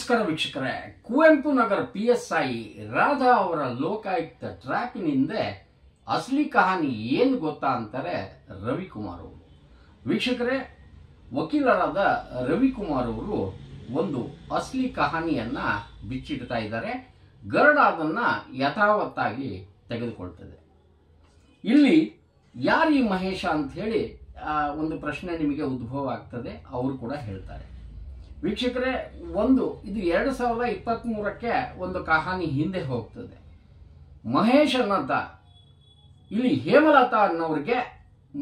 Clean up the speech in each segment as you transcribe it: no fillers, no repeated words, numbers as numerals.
ನಮಸ್ಕಾರ ವೀಕ್ಷಕರೇ. ಕುವೆಂಪು ನಗರ PSI ರಾಧಾ ಅವರ ಲೋಕಾಯುಕ್ತ ಟ್ರ್ಯಾಪಿನಿಂದ ಅಸಲಿ ಕಹಾನಿ ಏನು ಗೊತ್ತಾ ಅಂತಾರೆ ರವಿಕುಮಾರ್ ಅವರು. ವೀಕ್ಷಕರೇ, ವಕೀಲರಾದ ರವಿಕುಮಾರ್ ಅವರು ಒಂದು ಅಸಲಿ ಕಹಾನಿಯನ್ನ ಬಿಚ್ಚಿಡ್ತಾ ಇದ್ದಾರೆ. ಗರುಡ ಅದನ್ನ ಯಥಾವತ್ತಾಗಿ ತೆಗೆದುಕೊಳ್ತದೆ. ಇಲ್ಲಿ ಯಾರು ಈ ಮಹೇಶ ಅಂತ ಹೇಳಿ ಒಂದು ಪ್ರಶ್ನೆ ನಿಮಗೆ ಉದ್ಭವ ಆಗ್ತದೆ. ಅವರು ಕೂಡ ಹೇಳ್ತಾರೆ. ವೀಕ್ಷಕರೇ, ಇದು 2023ಕ್ಕೆ ಒಂದು ಕಹಾನಿ ಹಿಂದೆ ಹೋಗ್ತದೆ. ಮಹೇಶ್ ಅನ್ನತ ಇಲ್ಲಿ ಹೇಮಲತಾ ಅನ್ನೋರಿಗೆ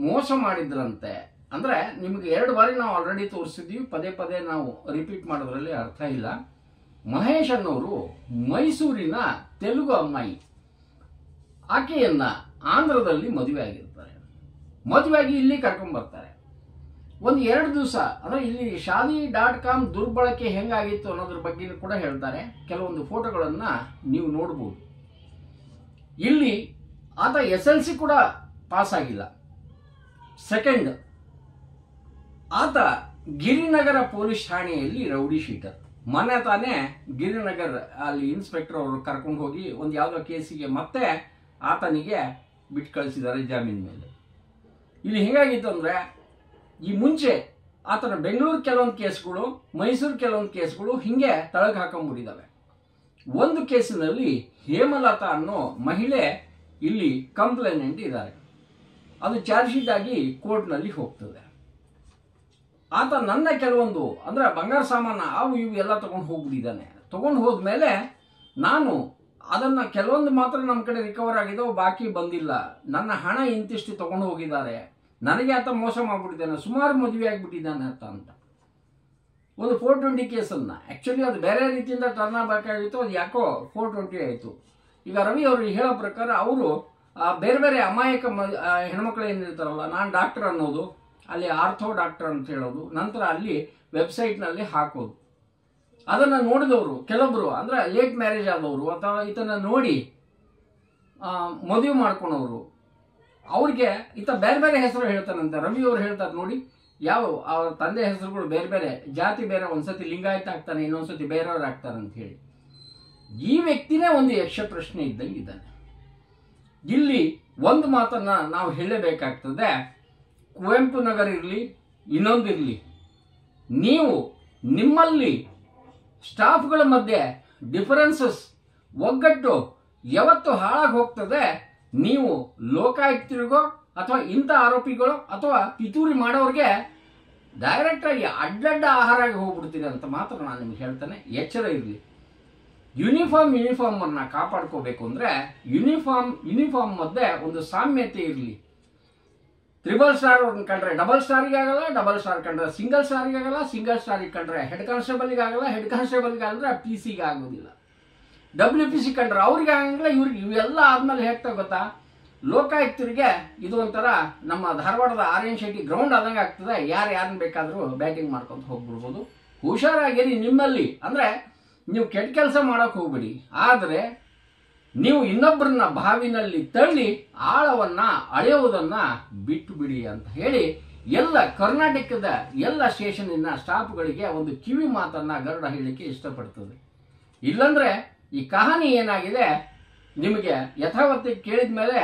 ಮೋಸ ಮಾಡಿದ್ರಂತೆ. ಅಂದ್ರೆ ನಿಮಗೆ 2 ಬಾರಿ ನಾವು ಆಲ್ರೆಡಿ ತೋರಿಸಿದ್ವಿ, ಪದೇ ಪದೇ ನಾವು ರಿಪೀಟ್ ಮಾಡೋದ್ರಲ್ಲಿ ಅರ್ಥ ಇಲ್ಲ. ಮಹೇಶ್ ಅನ್ನೋರು ಮೈಸೂರಿನ ತೆಲುಗು ಅಮ್ಮಾಯಿ, ಆಕೆಯನ್ನ ಆಂಧ್ರದಲ್ಲಿ ಮದುವೆ ಆಗಿರ್ತಾರೆ. ಮದುವೆಯಾಗಿ ಇಲ್ಲಿ ಕರ್ಕೊಂಡ್ ಬರ್ತಾರೆ. 1-2 ದಿವಸ ಅಂದ್ರೆ ಇಲ್ಲಿ shaadi.com ದುರ್ಬಳಕೆ ಹೆಂಗಾಗಿತ್ತು ಅನ್ನೋದ್ರ ಬಗ್ಗೆ ಕೂಡ ಹೇಳ್ತಾರೆ. ಕೆಲವೊಂದು ಫೋಟೋಗಳನ್ನ ನೀವು ನೋಡಬಹುದು. ಇಲ್ಲಿ ಆತ SLC ಕೂಡ ಪಾಸ್ ಆಗಿಲ್ಲ. ಸೆಕೆಂಡ್, ಆತ ಗಿರಿನಗರ ಪೊಲೀಸ್ ಠಾಣೆಯಲ್ಲಿ ರೌಡಿ ಶೀಟರ್. ಮೊನ್ನೆ ತಾನೇ ಗಿರಿನಗರ್ ಅಲ್ಲಿ ಇನ್ಸ್ಪೆಕ್ಟರ್ ಅವರು ಕರ್ಕೊಂಡು ಹೋಗಿ ಒಂದು ಯಾವುದೋ ಕೇಸಿಗೆ ಮತ್ತೆ ಆತನಿಗೆ ಬಿಟ್ಟು ಕಳಿಸಿದ್ದಾರೆ ಜಾಮೀನ್ ಮೇಲೆ. ಇಲ್ಲಿ ಹೆಂಗಾಗಿತ್ತು ಅಂದ್ರೆ, ಈ ಮುಂಚೆ ಆತನ ಬೆಂಗಳೂರು ಕೆಲವೊಂದು ಕೇಸ್ಗಳು, ಮೈಸೂರು ಕೆಲವೊಂದು ಕೇಸ್ಗಳು ಹಿಂಗೆ ತಳಗೆ ಹಾಕೊಂಡ್ಬಿಟ್ಟಿದ್ದಾವೆ. ಒಂದು ಕೇಸಿನಲ್ಲಿ ಹೇಮಲತಾ ಅನ್ನೋ ಮಹಿಳೆ ಇಲ್ಲಿ ಕಂಪ್ಲೇನೆಂಟ್ ಇದ್ದಾರೆ. ಅದು ಚಾರ್ಜ್ ಶೀಟ್ ಆಗಿ ಕೋರ್ಟ್ನಲ್ಲಿ ಹೋಗ್ತದೆ. ಆತ ನನ್ನ ಕೆಲವೊಂದು ಅಂದ್ರೆ ಬಂಗಾರ ಸಾಮಾನು ಅವು ಇವು ಎಲ್ಲ ತಗೊಂಡು ಹೋಗ್ಬಿಟ್ಟಿದ್ದಾನೆ. ತಗೊಂಡು ಹೋದ್ಮೇಲೆ ನಾನು ಅದನ್ನ ಕೆಲವೊಂದು ಮಾತ್ರ ನಮ್ಮ ಕಡೆ ರಿಕವರ್ ಆಗಿದ್ದಾವೆ, ಬಾಕಿ ಬಂದಿಲ್ಲ. ನನ್ನ ಹಣ ಇಂತಿಷ್ಟು ತಗೊಂಡು ಹೋಗಿದ್ದಾರೆ, ನನಗೆ ಆತ ಮೋಸ ಮಾಡ್ಬಿಟ್ಟಿದ್ದಾನೆ, ಸುಮಾರು ಮದುವೆ ಆಗಿಬಿಟ್ಟಿದ್ದಾನೆ ಅಂತ ಒಂದು 420 ಕೇಸನ್ನ. ಆಕ್ಚುಲಿ ಅದು ಬೇರೆ ರೀತಿಯಿಂದ ಟರ್ನ್ ಆಗಬೇಕಾಗಿತ್ತು, ಅದು ಯಾಕೋ 420 ಆಯಿತು. ಈಗ ರವಿ ಅವರು ಹೇಳೋ ಪ್ರಕಾರ ಅವರು ಬೇರೆ ಬೇರೆ ಅಮಾಯಕ ಹೆಣ್ಮಕ್ಳು ಏನಿರ್ತಾರಲ್ಲ, ನಾನು ಡಾಕ್ಟರ್ ಅನ್ನೋದು, ಅಲ್ಲಿ ಆರ್ಥೋ ಡಾಕ್ಟರ್ ಅಂತ ಹೇಳೋದು, ನಂತರ ಅಲ್ಲಿ ವೆಬ್ಸೈಟ್ನಲ್ಲಿ ಹಾಕೋದು. ಅದನ್ನು ನೋಡಿದವರು ಕೆಲವೊಬ್ರು ಅಂದ್ರೆ ಲೇಟ್ ಮ್ಯಾರೇಜ್ ಆದವರು ಅಥವಾ ಇದನ್ನ ನೋಡಿ ಮದುವೆ ಮಾಡ್ಕೊಳೋರು, ಅವ್ರಿಗೆ ಈತ ಬೇರೆ ಬೇರೆ ಹೆಸರು ಹೇಳ್ತಾನಂತೆ. ರವಿ ಅವರು ಹೇಳ್ತಾರೆ ನೋಡಿ, ಯಾವ ಅವ್ರ ತಂದೆ ಹೆಸರುಗಳು ಬೇರೆ ಬೇರೆ, ಜಾತಿ ಬೇರೆ, ಒಂದ್ಸತಿ ಲಿಂಗಾಯತ ಆಗ್ತಾನೆ, ಇನ್ನೊಂದ್ಸತಿ ಬೇರೆಯವ್ರು ಆಗ್ತಾನೆ ಅಂತ ಹೇಳಿ. ಈ ವ್ಯಕ್ತಿನೇ ಒಂದು ಯಕ್ಷ ಪ್ರಶ್ನೆ ಇದ್ದಂಗೆ ಇದ್ದಾನೆ. ಇಲ್ಲಿ ಒಂದು ಮಾತನ್ನ ನಾವು ಹೇಳಬೇಕಾಗ್ತದೆ. ಕುವೆಂಪು ನಗರ ಇರಲಿ, ಇನ್ನೊಂದಿರಲಿ, ನೀವು ನಿಮ್ಮಲ್ಲಿ ಸ್ಟಾಫ್ಗಳ ಮಧ್ಯೆ ಡಿಫರೆನ್ಸಸ್, ಒಗ್ಗಟ್ಟು ಯಾವತ್ತು ಹಾಳಾಗಿ ಹೋಗ್ತದೆ. ನೀವು ಲೋಕಾಯುಕ್ತರಿಗೋ ಅಥವಾ ಇಂಥ ಆರೋಪಿಗಳು ಅಥವಾ ಪಿತೂರಿ ಮಾಡೋರಿಗೆ ಡೈರೆಕ್ಟ್ ಆಗಿ ಅಡ್ಡಡ್ಡ ಆಹಾರಾಗಿ ಹೋಗ್ಬಿಡ್ತೀರಿ ಅಂತ ಮಾತ್ರ ನಾನು ನಿಮ್ಗೆ ಹೇಳ್ತೇನೆ. ಎಚ್ಚರ ಇರಲಿ. ಯೂನಿಫಾರ್ಮ್ ಅನ್ನ ಕಾಪಾಡ್ಕೋಬೇಕು ಅಂದ್ರೆ ಯೂನಿಫಾರ್ಮ್ ಮಧ್ಯೆ ಒಂದು ಸಾಮ್ಯತೆ ಇರಲಿ. 3 ಸ್ಟಾರ್ ಅವ್ರನ್ನ ಕಂಡ್ರೆ ಡಬಲ್ ಸ್ಟಾರಿಗೆ ಆಗಲ್ಲ, ಡಬಲ್ ಸ್ಟಾರ್ ಕಂಡ್ರೆ ಸಿಂಗಲ್ ಸ್ಟಾರಿಗೆ ಆಗಲ್ಲ, ಸಿಂಗಲ್ ಸ್ಟಾರಿಗೆ ಕಂಡ್ರೆ ಹೆಡ್ ಕಾನ್ಸ್ಟೇಬಲ್ಗೆ ಆಗಲ್ಲ, ಹೆಡ್ ಕಾನ್ಸ್ಟೇಬಲ್ಗೆ ಅಂದ್ರೆ PC-ಗೆ ಆಗೋದಿಲ್ಲ, WPC ಕಂಡ್ರೆ ಅವ್ರಿಗೆ ಆಗಂಗಿಲ್ಲ, ಇವ್ರಿಗೆ. ಇವೆಲ್ಲ ಆದ್ಮೇಲೆ ಹೇಳ್ತಾ ಗೊತ್ತಾ, ಲೋಕಾಯುಕ್ತರಿಗೆ ಇದು ಒಂಥರ ನಮ್ಮ ಧಾರವಾಡದ RN ಶೆಟ್ಟಿ ಗ್ರೌಂಡ್ ಆದಂಗೆ ಆಗ್ತದೆ. ಯಾರನ್ನ ಬೇಕಾದರೂ ಬ್ಯಾಟಿಂಗ್ ಮಾಡ್ಕೊಂತ ಹೋಗ್ಬಿಡ್ಬೋದು. ಹುಷಾರಾಗಿರಿ. ನಿಮ್ಮಲ್ಲಿ ಅಂದ್ರೆ ನೀವು ಕೆಟ್ಟ ಕೆಲಸ ಮಾಡೋಕೆ ಹೋಗ್ಬಿಡಿ, ಆದರೆ ನೀವು ಇನ್ನೊಬ್ಬರನ್ನ ಬಾವಿನಲ್ಲಿ ತಳ್ಳಿ ಆಳವನ್ನ ಅಳೆಯುವುದನ್ನ ಬಿಟ್ಟು ಬಿಡಿ ಅಂತ ಹೇಳಿ ಎಲ್ಲ ಕರ್ನಾಟಕದ ಎಲ್ಲ ಸ್ಟೇಷನ್ನಿನ ಸ್ಟಾಫ್ಗಳಿಗೆ ಒಂದು ಕಿವಿ ಮಾತನ್ನ ಗರುಡ ಹೇಳಲಿಕ್ಕೆ ಇಷ್ಟಪಡ್ತದೆ. ಇಲ್ಲಂದ್ರೆ ಈ ಕಹಾನಿ ಏನಾಗಿದೆ ನಿಮಗೆ ಯಥಾವತ್ತಿಗೆ ಕೇಳಿದ ಮೇಲೆ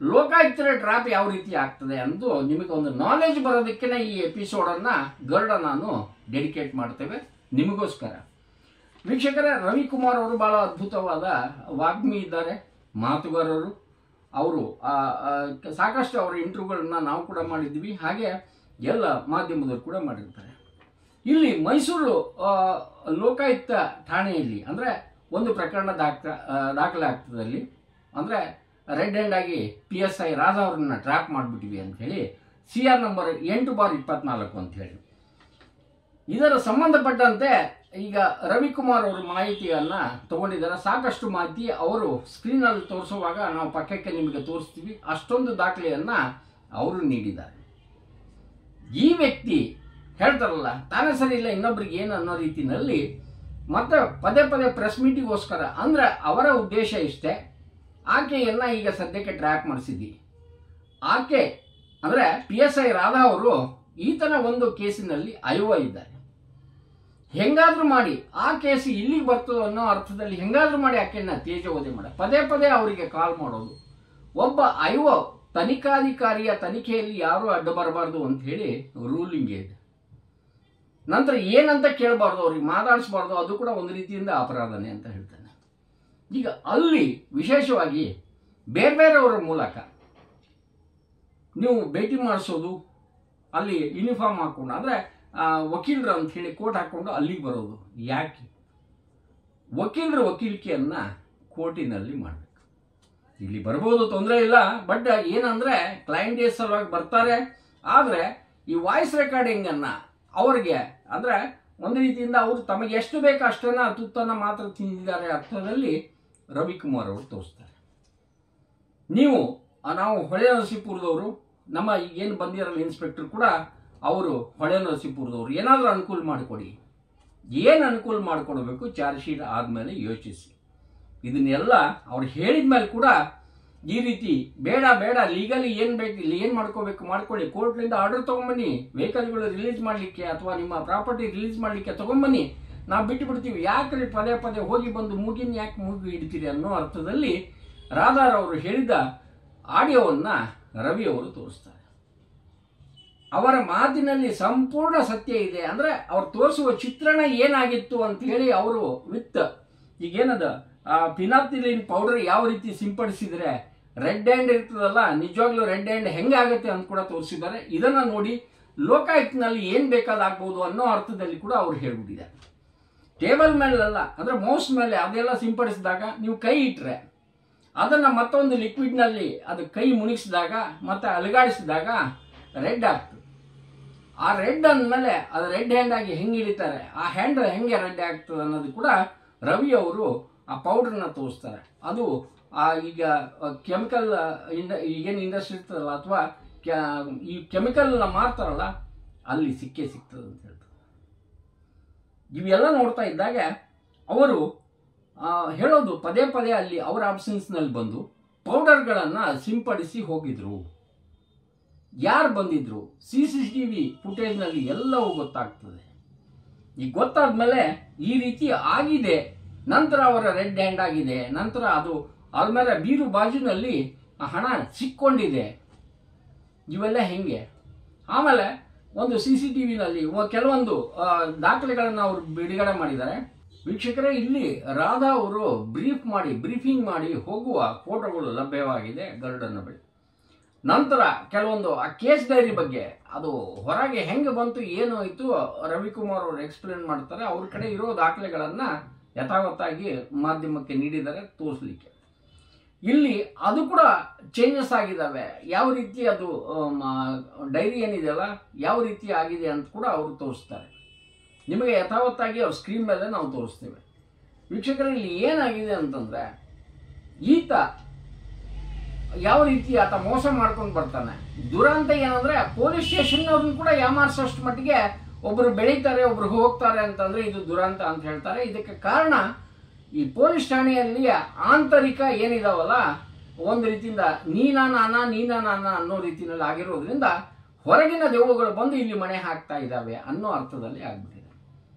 ಲೋಕಾಯುಕ್ತರ ಟ್ರ್ಯಾಪ್ ಯಾವ ರೀತಿ ಆಗ್ತದೆ ಎಂದು ನಿಮಗೆ ಒಂದು ನಾಲೆಜ್ ಬರೋದಕ್ಕೆ ಈ ಎಪಿಸೋಡನ್ನು ಗರುಡ ನಾನು ಡೆಡಿಕೇಟ್ ಮಾಡ್ತೇವೆ ನಿಮಗೋಸ್ಕರ. ವೀಕ್ಷಕರೇ, ರವಿಕುಮಾರ್ ಅವರು ಬಹಳ ಅದ್ಭುತವಾದ ವಾಗ್ಮಿ ಇದ್ದಾರೆ, ಮಾತುಗಾರರು. ಅವರು ಸಾಕಷ್ಟು ಅವರ ಇಂಟರ್ವ್ಯೂಗಳನ್ನ ನಾವು ಕೂಡ ಮಾಡಿದ್ವಿ, ಹಾಗೆ ಎಲ್ಲ ಮಾಧ್ಯಮದವರು ಕೂಡ ಮಾಡಿರ್ತಾರೆ. ಇಲ್ಲಿ ಮೈಸೂರು ಲೋಕಾಯುಕ್ತ ಠಾಣೆಯಲ್ಲಿ ಅಂದ್ರೆ ಒಂದು ಪ್ರಕರಣ ದಾಖಲೆ ಆಗ್ತದೆ. ಅಲ್ಲಿ ಅಂದ್ರೆ ರೆಡ್ ಹ್ಯಾಂಡ್ ಆಗಿ PSI ರಾಧಾ ಅವ್ರನ್ನ ಟ್ರ್ಯಾಪ್ ಮಾಡಿಬಿಟ್ಟಿವಿ ಅಂತ ಹೇಳಿ CR ನಂಬರ್ 8/24 ಅಂತ ಹೇಳಿ. ಇದರ ಸಂಬಂಧಪಟ್ಟಂತೆ ಈಗ ರವಿಕುಮಾರ್ ಅವರು ಮಾಹಿತಿಯನ್ನ ತಗೊಂಡಿದ್ದಾರೆ. ಸಾಕಷ್ಟು ಮಾಹಿತಿ ಅವರು ಸ್ಕ್ರೀನಲ್ಲಿ ತೋರಿಸುವಾಗ ನಾವು ಪಕ್ಕಕ್ಕೆ ನಿಮಗೆ ತೋರಿಸ್ತೀವಿ. ಅಷ್ಟೊಂದು ದಾಖಲೆಯನ್ನ ಅವರು ನೀಡಿದ್ದಾರೆ. ಈ ವ್ಯಕ್ತಿ ಹೇಳ್ತಾರಲ್ಲ, ತಾನೇ ಸರಿ ಇಲ್ಲ ಇನ್ನೊಬ್ರಿಗೆ ಏನು ಅನ್ನೋ ರೀತಿಯಲ್ಲಿ ಮತ್ತೆ ಪದೇ ಪ್ರೆಸ್ ಮೀಟಿಗೋಸ್ಕರ ಅಂದ್ರೆ ಅವರ ಉದ್ದೇಶ ಇಷ್ಟೇ. ಆಕೆಯನ್ನ ಈಗ ಸದ್ಯಕ್ಕೆ ಟ್ರ್ಯಾಪ್ ಮಾಡಿಸಿದ್ವಿ. ಆಕೆ ಅಂದ್ರೆ PSI ರಾಧಾ ಅವರು ಈತನ ಒಂದು ಕೇಸಿನಲ್ಲಿ ಐವ ಇದ್ದಾರೆ. ಹೆಂಗಾದ್ರೂ ಮಾಡಿ ಆ ಕೇಸ್ ಇಲ್ಲಿಗೆ ಬರ್ತದೋ ಅನ್ನೋ ಅರ್ಥದಲ್ಲಿ ಹೆಂಗಾದ್ರೂ ಮಾಡಿ ಆಕೆಯನ್ನ ತೇಜೋವಧೆ ಮಾಡ ಪದೇ ಪದೇ ಅವರಿಗೆ ಕಾಲ್ ಮಾಡೋದು. ಒಬ್ಬ ತನಿಖಾಧಿಕಾರಿಯ ತನಿಖೆಯಲ್ಲಿ ಯಾರೂ ಅಡ್ಡ ಬರಬಾರ್ದು ಅಂತ ಹೇಳಿ ರೂಲಿಂಗ್ ಇದೆ. ನಂತರ ಏನಂತ ಕೇಳಬಾರ್ದು, ಅವ್ರಿಗೆ ಮಾತಾಡಿಸ್ಬಾರ್ದು, ಅದು ಕೂಡ ಒಂದು ರೀತಿಯಿಂದ ಅಪರಾಧನೇ ಅಂತ ಹೇಳ್ತಾನೆ. ಈಗ ಅಲ್ಲಿ ವಿಶೇಷವಾಗಿ ಬೇರೆ ಬೇರೆಯವರ ಮೂಲಕ ನೀವು ಭೇಟಿ ಮಾಡಿಸೋದು, ಅಲ್ಲಿ ಯೂನಿಫಾರ್ಮ್ ಹಾಕ್ಕೊಂಡು ಅಂದರೆ ವಕೀಲರು ಅಂತ ಹೇಳಿ ಕೋರ್ಟ್ ಹಾಕ್ಕೊಂಡು ಅಲ್ಲಿಗೆ ಬರೋದು. ಯಾಕೆ? ವಕೀಲರ ವಕೀಲಿಕೆಯನ್ನು ಕೋರ್ಟಿನಲ್ಲಿ ಮಾಡಬೇಕು. ಇಲ್ಲಿ ಬರ್ಬೋದು, ತೊಂದರೆ ಇಲ್ಲ. ಬಟ್ ಏನಂದರೆ ಕ್ಲೈಂಟ್ ಡೇಸ್ ಸಲುವಾಗಿ ಬರ್ತಾರೆ. ಆದರೆ ಈ ವಾಯ್ಸ್ ರೆಕಾರ್ಡಿಂಗನ್ನು ಅವ್ರಿಗೆ ಅಂದರೆ ಒಂದು ರೀತಿಯಿಂದ ಅವರು ತಮಗೆ ಎಷ್ಟು ಬೇಕು ಅಷ್ಟನ್ನು ತುತ್ತನ್ನು ಮಾತ್ರ ತಿಂದಿದ್ದಾರೆ ಅರ್ಥದಲ್ಲಿ ರವಿಕುಮಾರ್ ಅವರು ತೋರಿಸ್ತಾರೆ. ನಾವು ಹೊಳೆ ನರಸೀಪುರದವರು, ನಮ್ಮ ಏನು ಬಂದಿರಲ್ಲ ಇನ್ಸ್ಪೆಕ್ಟರ್ ಕೂಡ ಅವರು ಹೊಳೆ ನರಸೀಪುರದವರು, ಏನಾದರೂ ಅನುಕೂಲ ಮಾಡಿಕೊಡಿ. ಏನು ಅನುಕೂಲ ಮಾಡಿಕೊಡ್ಬೇಕು ಚಾರ್ಜ್ ಶೀಟ್ ಆದಮೇಲೆ ಯೋಚಿಸಿ. ಇದನ್ನೆಲ್ಲ ಅವ್ರು ಹೇಳಿದ ಮೇಲೆ ಕೂಡ ಈ ರೀತಿ ಬೇಡ ಲೀಗಲಿ ಏನು ಬೇಕು ಇಲ್ಲಿ ಏನು ಮಾಡ್ಕೊಳ್ಳಿ, ಕೋರ್ಟ್ನಿಂದ ಆರ್ಡರ್ ತೊಗೊಂಬನ್ನಿ, ವೆಹಿಕಲ್ಗಳು ರಿಲೀಸ್ ಮಾಡಲಿಕ್ಕೆ ಅಥವಾ ನಿಮ್ಮ ಪ್ರಾಪರ್ಟಿ ರಿಲೀಸ್ ಮಾಡಲಿಕ್ಕೆ ತೊಗೊಂಬನ್ನಿ, ನಾವು ಬಿಟ್ಟುಬಿಡ್ತೀವಿ, ಯಾಕ್ರಿ ಪದೇ ಪದೇ ಹೋಗಿ ಬಂದು ಮೂಗಿನ ಯಾಕೆ ಮೂಗು ಇಡ್ತೀರಿ ಅನ್ನೋ ಅರ್ಥದಲ್ಲಿ ರಾಧಾರ್ ಅವರು ಹೇಳಿದ ಆಡಿಯೋವನ್ನು ರವಿ ಅವರು ತೋರಿಸ್ತಾರೆ. ಅವರ ಮಾತಿನಲ್ಲಿ ಸಂಪೂರ್ಣ ಸತ್ಯ ಇದೆ. ಅಂದರೆ ಅವ್ರು ತೋರಿಸುವ ಚಿತ್ರಣ ಏನಾಗಿತ್ತು ಅಂತ ಹೇಳಿ ಅವರು ವಿತ್ ಈಗೇನದ ಫಿನಾಪ್ತಿಲಿನ್ ಪೌಡರ್ ಯಾವ ರೀತಿ ಸಿಂಪಡಿಸಿದರೆ ರೆಡ್ ಹ್ಯಾಂಡ್ ಇರ್ತದಲ್ಲ, ನಿಜವಾಗ್ಲೂ ರೆಡ್ ಹ್ಯಾಂಡ್ ಹೆಂಗಾಗುತ್ತೆ ಅಂತ ಕೂಡ ತೋರಿಸಿದ್ದಾರೆ. ಇದನ್ನು ನೋಡಿ ಲೋಕಾಯುಕ್ತನಲ್ಲಿ ಏನು ಬೇಕಾದಾಗ್ಬೋದು ಅನ್ನೋ ಅರ್ಥದಲ್ಲಿ ಕೂಡ ಅವ್ರು ಹೇಳ್ಬಿಟ್ಟಿದ್ದಾರೆ. ಟೇಬಲ್ ಮೇಲೆಲ್ಲ ಅಂದರೆ ಮೌಸ್ ಮೇಲೆ ಅದೆಲ್ಲ ಸಿಂಪಡಿಸಿದಾಗ ನೀವು ಕೈ ಇಟ್ಟರೆ ಅದನ್ನು ಮತ್ತೊಂದು ಲಿಕ್ವಿಡ್ನಲ್ಲಿ ಅದು ಕೈ ಮುಳುಗಿಸಿದಾಗ ಮತ್ತು ಅಲುಗಾಡಿಸಿದಾಗ ರೆಡ್ ಆಗ್ತದೆ. ಆ ರೆಡ್ ಅಂದಮೇಲೆ ಅದು ರೆಡ್ ಹ್ಯಾಂಡ್ ಆಗಿ ಹೆಂಗೆ ಹಿಡಿತಾರೆ, ಆ ಹ್ಯಾಂಡ್ ಹೆಂಗೆ ರೆಡ್ ಆಗ್ತದೆ ಅನ್ನೋದು ಕೂಡ ರವಿ ಅವರು ಆ ಪೌಡ್ರನ್ನ ತೋರಿಸ್ತಾರೆ. ಅದು ಈಗ ಕೆಮಿಕಲ್ ಈಗೇನು ಇಂಡಸ್ಟ್ರಿ ಇರ್ತದಲ್ಲ ಅಥವಾ ಈ ಕೆಮಿಕಲ್ನ ಮಾರ್ತಾರಲ್ಲ ಅಲ್ಲಿ ಸಿಗ್ತದೆ ಅಂತ ಹೇಳ್ತಾರೆ. ಇವೆಲ್ಲ ನೋಡ್ತಾ ಇದ್ದಾಗ ಅವರು ಹೇಳೋದು ಪದೇ ಪದೇ ಅಲ್ಲಿ ಅವರ ಆಬ್ಸೆನ್ಸ್ನಲ್ಲಿ ಬಂದು ಪೌಡರ್ಗಳನ್ನು ಸಿಂಪಡಿಸಿ ಹೋಗಿದ್ರು. ಯಾರು ಬಂದಿದ್ರು CCTV ಫುಟೇಜ್ನಲ್ಲಿ ಎಲ್ಲವೂ ಗೊತ್ತಾಗ್ತದೆ. ಈಗ ಗೊತ್ತಾದ್ಮೇಲೆ ಈ ರೀತಿ ಆಗಿದೆ, ನಂತರ ಅವರ ರೆಡ್ ಹ್ಯಾಂಡ್ ಆಗಿದೆ, ನಂತರ ಅದು ಆಲ್ಮೇಲೆ ಬೀರು ಬಾಜುನಲ್ಲಿ ಹಣ ಸಿಕ್ಕೊಂಡಿದೆ, ಇವೆಲ್ಲ ಹೆಂಗೆ. ಆಮೇಲೆ ಒಂದು CCTVನಲ್ಲಿ ಕೆಲವೊಂದು ದಾಖಲೆಗಳನ್ನು ಅವರು ಬಿಡುಗಡೆ ಮಾಡಿದ್ದಾರೆ. ವೀಕ್ಷಕರೇ, ಇಲ್ಲಿ ರಾಧಾ ಅವರು ಬ್ರೀಫಿಂಗ್ ಮಾಡಿ ಹೋಗುವ ಫೋಟೋಗಳು ಲಭ್ಯವಾಗಿದೆ ಗರುಡನ ಬಳಿ. ನಂತರ ಕೆಲವೊಂದು ಆ ಕೇಸ್ ಡೈರಿ ಬಗ್ಗೆ ಅದು ಹೊರಗೆ ಹೆಂಗೆ ಬಂತು ಏನು ಆಯಿತು ರವಿಕುಮಾರ್ ಅವರು ಎಕ್ಸ್ಪ್ಲೇನ್ ಮಾಡ್ತಾರೆ. ಅವ್ರ ಕಡೆ ಇರೋ ದಾಖಲೆಗಳನ್ನು ಯಥಾವತ್ತಾಗಿ ಮಾಧ್ಯಮಕ್ಕೆ ನೀಡಿದ್ದಾರೆ ತೋರಿಸಲಿಕ್ಕೆ. ಇಲ್ಲಿ ಅದು ಕೂಡ ಚೇಂಜಸ್ ಆಗಿದ್ದಾವೆ. ಯಾವ ರೀತಿ ಅದು ಡೈರಿ ಏನಿದೆಯಲ್ಲ ಯಾವ ರೀತಿ ಆಗಿದೆ ಅಂತ ಕೂಡ ಅವರು ತೋರಿಸ್ತಾರೆ. ನಿಮಗೆ ಯಥಾವತ್ತಾಗಿ ಅವ್ರ ಸ್ಕ್ರೀನ್ ಮೇಲೆ ನಾವು ತೋರಿಸ್ತೇವೆ. ವೀಕ್ಷಕರೇ, ಇಲ್ಲಿ ಏನಾಗಿದೆ ಅಂತಂದರೆ ಈತ ಯಾವ ರೀತಿ ಆತ ಮೋಸ ಮಾಡ್ಕೊಂಡು ಬರ್ತಾನೆ. ದುರಂತ ಏನಂದರೆ ಪೊಲೀಸ್ ಸ್ಟೇಷನ್ನವ್ರನ್ನ ಕೂಡ ಯಾಮಾರಿಸೋಷ್ಟು ಮಟ್ಟಿಗೆ ಒಬ್ಬರು ಬೆಳೀತಾರೆ, ಒಬ್ರು ಹೋಗ್ತಾರೆ ಅಂತಂದರೆ ಇದು ದುರಂತ ಅಂತ ಹೇಳ್ತಾರೆ. ಇದಕ್ಕೆ ಕಾರಣ ಈ ಪೊಲೀಸ್ ಠಾಣೆಯಲ್ಲಿ ಆಂತರಿಕ ಏನಿದಾವಲ್ಲ ಒಂದು ರೀತಿಯಿಂದ ನೀನಾನ ಅನ್ನೋ ರೀತಿಯಲ್ಲಿ ಆಗಿರೋದ್ರಿಂದ ಹೊರಗಿನ ದೆವ್ವಗಳು ಬಂದು ಇಲ್ಲಿ ಮಣೆ ಹಾಕ್ತಾ ಇದ್ದಾವೆ ಅನ್ನೋ ಅರ್ಥದಲ್ಲಿ ಆಗ್ಬಿಟ್ಟಿದೆ.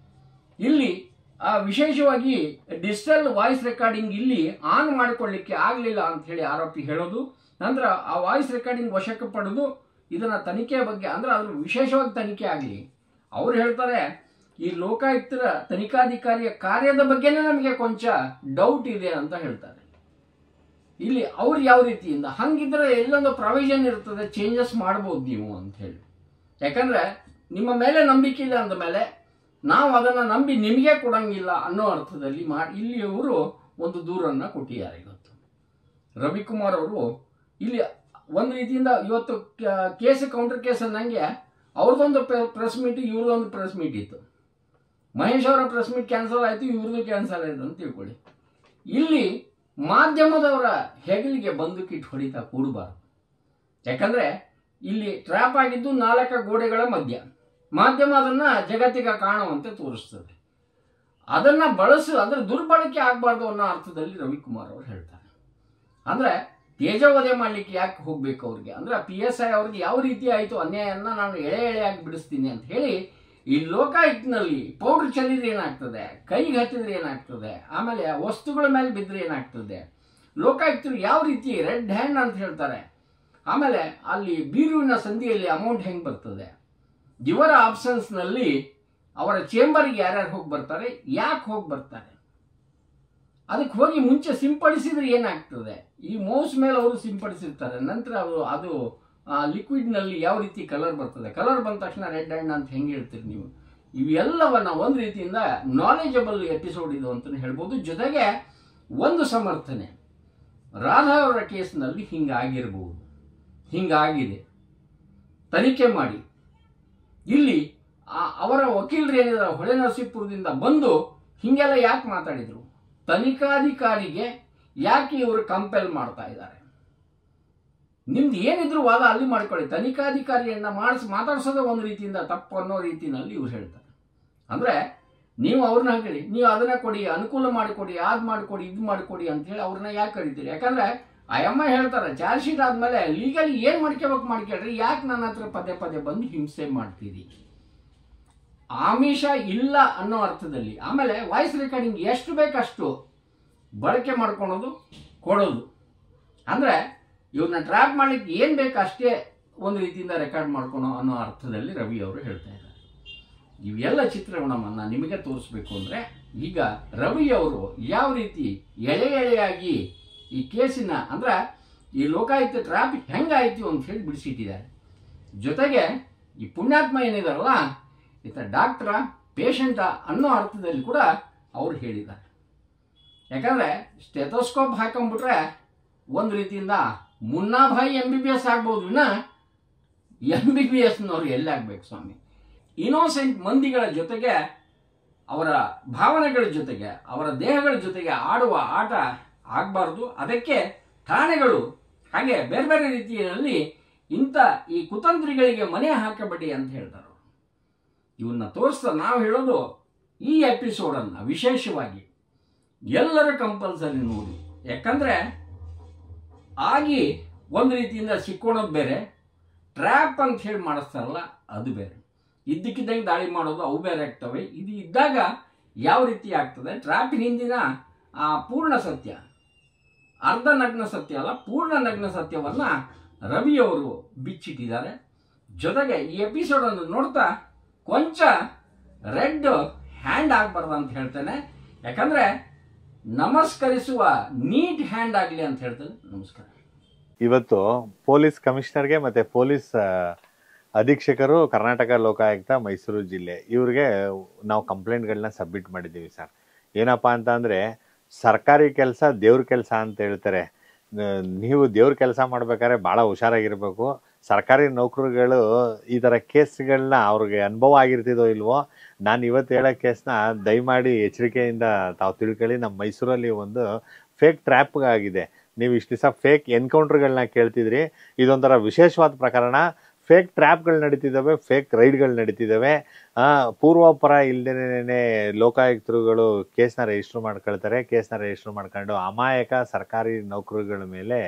ಇಲ್ಲಿ ವಿಶೇಷವಾಗಿ ಡಿಜಿಟಲ್ ವಾಯ್ಸ್ ರೆಕಾರ್ಡಿಂಗ್ ಇಲ್ಲಿ ಆನ್ ಮಾಡಿಕೊಳ್ಳಿಕ್ಕೆ ಆಗಲಿಲ್ಲ ಅಂತ ಹೇಳಿ ಆರೋಪಿ ಹೇಳೋದು. ನಂತರ ಆ ವಾಯ್ಸ್ ರೆಕಾರ್ಡಿಂಗ್ ವಶಕ್ಕೆ ಪಡೆದು ಇದನ್ನು ತನಿಖೆ ಬಗ್ಗೆ ಅಂದರೆ ಅದ್ರ ವಿಶೇಷವಾಗಿ ತನಿಖೆ ಆಗಲಿ. ಅವ್ರು ಹೇಳ್ತಾರೆ ಈ ಲೋಕಾಯುಕ್ತರ ತನಿಖಾಧಿಕಾರಿಯ ಕಾರ್ಯದ ಬಗ್ಗೆನೇ ನಮಗೆ ಕೊಂಚ ಡೌಟ್ ಇದೆ ಅಂತ ಹೇಳ್ತಾರೆ. ಇಲ್ಲಿ ಅವ್ರು ಯಾವ ರೀತಿಯಿಂದ ಹಂಗಿದ್ರೆ ಎಲ್ಲೊಂದು ಪ್ರಾವಿಷನ್ ಇರ್ತದೆ, ಚೇಂಜಸ್ ಮಾಡ್ಬೋದು ನೀವು ಅಂತ ಹೇಳಿ. ಯಾಕಂದರೆ ನಿಮ್ಮ ಮೇಲೆ ನಂಬಿಕೆ ಇಲ್ಲ ಅಂದ ಮೇಲೆ ನಾವು ಅದನ್ನು ನಂಬಿ ನಿಮಗೆ ಕೊಡಂಗಿಲ್ಲ ಅನ್ನೋ ಅರ್ಥದಲ್ಲಿ ಇಲ್ಲಿ ಅವರು ಒಂದು ದೂರನ್ನು ಕೊಟ್ಟಿದ್ದಾರೆ. ಇವತ್ತು ರವಿಕುಮಾರ್ ಅವರು ಇಲ್ಲಿ ಒಂದು ರೀತಿಯಿಂದ ಇವತ್ತು ಕೇಸ್ ಕೌಂಟರ್ ಕೇಸ್ ಅನ್ನಂಗೆ ಅವ್ರದ್ದೊಂದು ಪ್ರೆಸ್ ಮೀಟ್ ಇವ್ರದ್ದೊಂದು ಪ್ರೆಸ್ ಮೀಟ್ ಇತ್ತು. ಮಹೇಶ್ ಅವರ ಪ್ರೆಸ್ ಮೀಟ್ ಕ್ಯಾನ್ಸಲ್ ಆಯಿತು, ಇವ್ರದ್ದು ಕ್ಯಾನ್ಸಲ್ ಆಯಿತು ಅಂತ ತಿಳ್ಕೊಳ್ಳಿ. ಇಲ್ಲಿ ಮಾಧ್ಯಮದವರ ಹೆಗಲಿಗೆ ಬಂದೂಕಿಟ್ಟು ಹೊಡಿತಾ ಕೂಡಬಾರ್ದು. ಯಾಕಂದರೆ ಇಲ್ಲಿ ಟ್ರ್ಯಾಪ್ ಆಗಿದ್ದು 4 ಗೋಡೆಗಳ ಮಧ್ಯ. ಮಾಧ್ಯಮ ಅದನ್ನು ಜಗತ್ತಿಗೆ ಕಾಣುವಂತೆ ತೋರಿಸ್ತದೆ. ಅದನ್ನು ಅಂದರೆ ದುರ್ಬಳಕೆ ಆಗಬಾರ್ದು ಅನ್ನೋ ಅರ್ಥದಲ್ಲಿ ರವಿಕುಮಾರ್ ಅವರು ಹೇಳ್ತಾರೆ. ಅಂದರೆ ತೇಜೋವಧೆ ಮಾಡಲಿಕ್ಕೆ ಯಾಕೆ ಹೋಗಬೇಕು ಅವ್ರಿಗೆ, ಅಂದರೆ PSI ಅವ್ರಿಗೆ ಯಾವ ರೀತಿ ಆಯಿತು ಅನ್ಯಾಯನ ನಾನು ಎಳೆಯಾಗಿ ಬಿಡಿಸ್ತೀನಿ ಅಂತ ಹೇಳಿ ಈ ಲೋಕಾಯುಕ್ತನಲ್ಲಿ ಪೌಡರ್ ಚೆಲ್ಲಿದ್ರೆ ಏನಾಗ್ತದೆ, ಕೈಗೆ ಹತ್ತಿದ್ರೆ ಏನಾಗ್ತದೆ, ಆಮೇಲೆ ವಸ್ತುಗಳ ಮೇಲೆ ಬಿದ್ದರೆ ಏನಾಗ್ತದೆ, ಲೋಕಾಯುಕ್ತರು ಯಾವ ರೀತಿ ರೆಡ್ ಹ್ಯಾಂಡ್ ಅಂತ ಹೇಳ್ತಾರೆ, ಆಮೇಲೆ ಅಲ್ಲಿ ಬೀರುವಿನ ಸಂಧಿಯಲ್ಲಿ ಅಮೌಂಟ್ ಹೆಂಗೆ ಬರ್ತದೆ, ಇವರ ಆಬ್ಸೆನ್ಸ್ನಲ್ಲಿ ಅವರ ಚೇಂಬರ್ಗೆ ಯಾರ್ಯಾರು ಹೋಗಿ ಬರ್ತಾರೆ, ಯಾಕೆ ಹೋಗಿ ಬರ್ತಾರೆ, ಅದಕ್ಕೆ ಹೋಗಿ ಮುಂಚೆ ಸಿಂಪಡಿಸಿದ್ರೆ ಏನಾಗ್ತದೆ, ಈ ಮೌಸ್ ಮೇಲೆ ಅವರು ಸಿಂಪಡಿಸಿರ್ತಾರೆ, ನಂತರ ಅದು ಲಿಕ್ವಿಡ್ನಲ್ಲಿ ಯಾವ ರೀತಿ ಕಲರ್ ಬರ್ತದೆ, ಕಲರ್ ಬಂದ ತಕ್ಷಣ ರೆಡ್ ಹ್ಯಾಂಡ್ ಅಂತ ಹೆಂಗೆ ಹೇಳ್ತೀರಿ ನೀವು. ಇವೆಲ್ಲವನ್ನ ಒಂದು ರೀತಿಯಿಂದ ನಾಲೆಜಬಲ್ ಎಪಿಸೋಡ್ ಇದು ಅಂತಲೇ ಹೇಳ್ಬೋದು. ಜೊತೆಗೆ ಒಂದು ಸಮರ್ಥನೆ, ರಾಧಾ ಅವರ ಕೇಸ್ನಲ್ಲಿ ಹಿಂಗಾಗಿರ್ಬೋದು, ಹಿಂಗಾಗಿದೆ, ತನಿಖೆ ಮಾಡಿ. ಇಲ್ಲಿ ಅವರ ವಕೀಲರು ಏನಿದ್ದಾರೆ ಹೊಳೆ ನರಸೀಪುರದಿಂದ ಬಂದು ಹಿಂಗೆಲ್ಲ ಯಾಕೆ ಮಾತಾಡಿದರು, ತನಿಖಾಧಿಕಾರಿಗೆ ಯಾಕೆ ಇವರು ಕಂಪೆಲ್ ಮಾಡ್ತಾ ಇದ್ದಾರೆ, ನಿಮ್ದು ಏನಿದ್ರು ವಾದ ಅಲ್ಲಿ ಮಾಡ್ಕೊಳ್ಳಿ, ತನಿಖಾಧಿಕಾರಿಯನ್ನ ಮಾತಾಡ್ಸೋದೇ ಒಂದು ರೀತಿಯಿಂದ ತಪ್ಪು ಅನ್ನೋ ರೀತಿಯಲ್ಲಿ ಇವ್ರು ಹೇಳ್ತಾರೆ. ಅಂದರೆ ನೀವು ಅವ್ರನ್ನ ಹೇಳಿ, ನೀವು ಅದನ್ನ ಕೊಡಿ, ಅನುಕೂಲ ಮಾಡಿಕೊಡಿ, ಅದು ಮಾಡಿಕೊಡಿ, ಇದು ಮಾಡಿಕೊಡಿ ಅಂತೇಳಿ ಅವ್ರನ್ನ ಯಾಕೆ ಕರೀತೀರಿ? ಯಾಕಂದ್ರೆ ಆ ಅಮ್ಮ ಹೇಳ್ತಾರೆ, ಚಾರ್ಜ್ ಶೀಟ್ ಆದಮೇಲೆ ಲೀಗಲಿ ಏನು ಮಾಡ್ಕೋಬೇಕು ಮಾಡ್ಕೊಳ್ರಿ, ಯಾಕೆ ನನ್ನ ಹತ್ರ ಪದೇ ಪದೇ ಬಂದು ಹಿಂಸೆ ಮಾಡ್ತೀರಿ, ಆಮಿಷ ಇಲ್ಲ ಅನ್ನೋ ಅರ್ಥದಲ್ಲಿ. ಆಮೇಲೆ ವಾಯ್ಸ್ ರೆಕಾರ್ಡಿಂಗ್ ಎಷ್ಟು ಬೇಕಷ್ಟು ಬಳಕೆ ಮಾಡ್ಕೊಳೋದು, ಕೊಡೋದು. ಅಂದರೆ ಇವ್ರನ್ನ ಟ್ರ್ಯಾಪ್ ಮಾಡ್ಲಿಕ್ಕೆ ಏನು ಬೇಕು ಅಷ್ಟೇ ಒಂದು ರೀತಿಯಿಂದ ರೆಕಾರ್ಡ್ ಮಾಡ್ಕೊಳೋ ಅನ್ನೋ ಅರ್ಥದಲ್ಲಿ ರವಿ ಅವರು ಹೇಳ್ತಾ ಇದ್ದಾರೆ. ಇವೆಲ್ಲ ಚಿತ್ರಣವನ್ನು ನಿಮಗೆ ತೋರಿಸ್ಬೇಕು ಅಂದರೆ ಈಗ ರವಿ ಅವರು ಯಾವ ರೀತಿ ಎಳೆ ಎಳೆಯಾಗಿ ಈ ಕೇಸಿನ ಅಂದರೆ ಈ ಲೋಕಾಯುಕ್ತ ಟ್ರ್ಯಾಪ್ ಹೆಂಗಾಯ್ತು ಅಂತ ಹೇಳಿ ಬಿಡಿಸಿಟ್ಟಿದ್ದಾರೆ. ಜೊತೆಗೆ ಈ ಪುಣ್ಯಾತ್ಮ ಏನಿದಾರಲ್ಲ ಈತ ಡಾಕ್ಟ್ರ ಪೇಷಂಟ ಅನ್ನೋ ಅರ್ಥದಲ್ಲಿ ಕೂಡ ಅವ್ರು ಹೇಳಿದ್ದಾರೆ. ಯಾಕಂದರೆ ಸ್ಟೆಥೋಸ್ಕೋಪ್ ಹಾಕೊಂಡ್ಬಿಟ್ರೆ ಒಂದು ರೀತಿಯಿಂದ ಮುನ್ನಾಭಾಯಿ MBBS ಆಗ್ಬೋದು, ವಿನ MBBSನವ್ರು ಎಲ್ಲಾಗಬೇಕು ಸ್ವಾಮಿ. ಇನೋಸೆಂಟ್ ಮಂದಿಗಳ ಜೊತೆಗೆ ಅವರ ಭಾವನೆಗಳ ಜೊತೆಗೆ ಅವರ ದೇಹಗಳ ಜೊತೆಗೆ ಆಡುವ ಆಟ ಆಗಬಾರ್ದು. ಅದಕ್ಕೆ ಠಾಣೆಗಳು ಹಾಗೆ ಬೇರೆ ಬೇರೆ ರೀತಿಯಲ್ಲಿ ಇಂಥ ಈ ಕುತಂತ್ರಿಗಳಿಗೆ ಮನೆ ಹಾಕಬೇಡಿ ಅಂತ ಹೇಳ್ತಾರೆ. ಇವನ್ನ ತೋರಿಸ್ತಾ ನಾವು ಹೇಳೋದು, ಈ ಎಪಿಸೋಡನ್ನು ವಿಶೇಷವಾಗಿ ಎಲ್ಲರ ಕಂಪಲ್ಸರಿ ನೋಡಿ. ಯಾಕಂದರೆ ಆಗಿ ಒಂದು ರೀತಿಯಿಂದ ಸಿಕ್ಕೋಣೋದು ಬೇರೆ, ಟ್ರ್ಯಾಪ್ ಅಂತ ಹೇಳಿ ಮಾಡಿಸ್ತಾರಲ್ಲ ಅದು ಬೇರೆ, ಇದ್ದಕ್ಕಿದ್ದಂಗೆ ದಾಳಿ ಮಾಡೋದು ಅವು ಬೇರೆ ಆಗ್ತವೆ. ಇದು ಇದ್ದಾಗ ಯಾವ ರೀತಿ ಆಗ್ತದೆ, ಟ್ರ್ಯಾಪಿನ ಹಿಂದಿನ ಆ ಪೂರ್ಣ ಸತ್ಯ, ಅರ್ಧ ನಗ್ನ ಸತ್ಯ ಅಲ್ಲ ಪೂರ್ಣ ನಗ್ನ ಸತ್ಯವನ್ನು ರವಿಯವರು ಬಿಚ್ಚಿಟ್ಟಿದ್ದಾರೆ. ಜೊತೆಗೆ ಈ ಎಪಿಸೋಡನ್ನು ನೋಡ್ತಾ ಕೊಂಚ ರೆಡ್ ಹ್ಯಾಂಡ್ ಆಗಬಾರ್ದು ಅಂತ ಹೇಳ್ತೇನೆ. ಯಾಕಂದರೆ ನಮಸ್ಕರಿಸುವ ನೀಟ್ ಹ್ಯಾಂಡ್ ಆಗಲಿ ಅಂತ ಹೇಳ್ತೇನೆ. ನಮಸ್ಕಾರ. ಇವತ್ತು ಪೊಲೀಸ್ ಕಮಿಷನರ್ಗೆ ಮತ್ತು ಪೊಲೀಸ್ ಅಧೀಕ್ಷಕರು ಕರ್ನಾಟಕ ಲೋಕಾಯುಕ್ತ ಮೈಸೂರು ಜಿಲ್ಲೆ ಇವ್ರಿಗೆ ನಾವು ಕಂಪ್ಲೇಂಟ್ಗಳನ್ನ ಸಬ್ಮಿಟ್ ಮಾಡಿದ್ದೀವಿ ಸರ್. ಏನಪ್ಪ ಅಂತ ಅಂದರೆ ಸರ್ಕಾರಿ ಕೆಲಸ ದೇವ್ರ ಕೆಲಸ ಅಂತ ಹೇಳ್ತಾರೆ. ನೀವು ದೇವ್ರ ಕೆಲಸ ಮಾಡ್ಬೇಕಾದ್ರೆ ಭಾಳ ಹುಷಾರಾಗಿರ್ಬೇಕು. ಸರ್ಕಾರಿ ನೌಕರುಗಳು ಈ ಥರ ಕೇಸ್ಗಳನ್ನ ಅವ್ರಿಗೆ ಅನುಭವ ಆಗಿರ್ತಿದೋ ಇಲ್ವೋ, ನಾನು ಇವತ್ತು ಹೇಳೋ ಕೇಸ್ನ ದಯಮಾಡಿ ಎಚ್ಚರಿಕೆಯಿಂದ ತಾವು ತಿಳ್ಕೊಳ್ಳಿ. ನಮ್ಮ ಮೈಸೂರಲ್ಲಿ ಒಂದು ಫೇಕ್ ಟ್ರ್ಯಾಪ್ ಆಗಿದೆ. ನೀವು ಇಷ್ಟು ದಿವಸ ಫೇಕ್ ಎನ್ಕೌಂಟ್ರ್ಗಳನ್ನ ಕೇಳ್ತಿದ್ರಿ, ಇದೊಂಥರ ವಿಶೇಷವಾದ ಪ್ರಕರಣ. Fake ಟ್ರ್ಯಾಪ್ಗಳು ನಡೀತಿದ್ದಾವೆ, fake ರೈಡ್ಗಳು ನಡೀತಿದ್ದಾವೆ. ಪೂರ್ವಾಪರ ಇಲ್ಲದೇನೆ ಲೋಕಾಯುಕ್ತರುಗಳು ಕೇಸ್ನ ರಿಜಿಸ್ಟರ್ ಮಾಡ್ಕೊಳ್ತಾರೆ. ಕೇಸ್ನ ರಿಜಿಸ್ಟರ್ ಮಾಡ್ಕೊಂಡು ಅಮಾಯಕ ಸರ್ಕಾರಿ ನೌಕರುಗಳ ಮೇಲೆ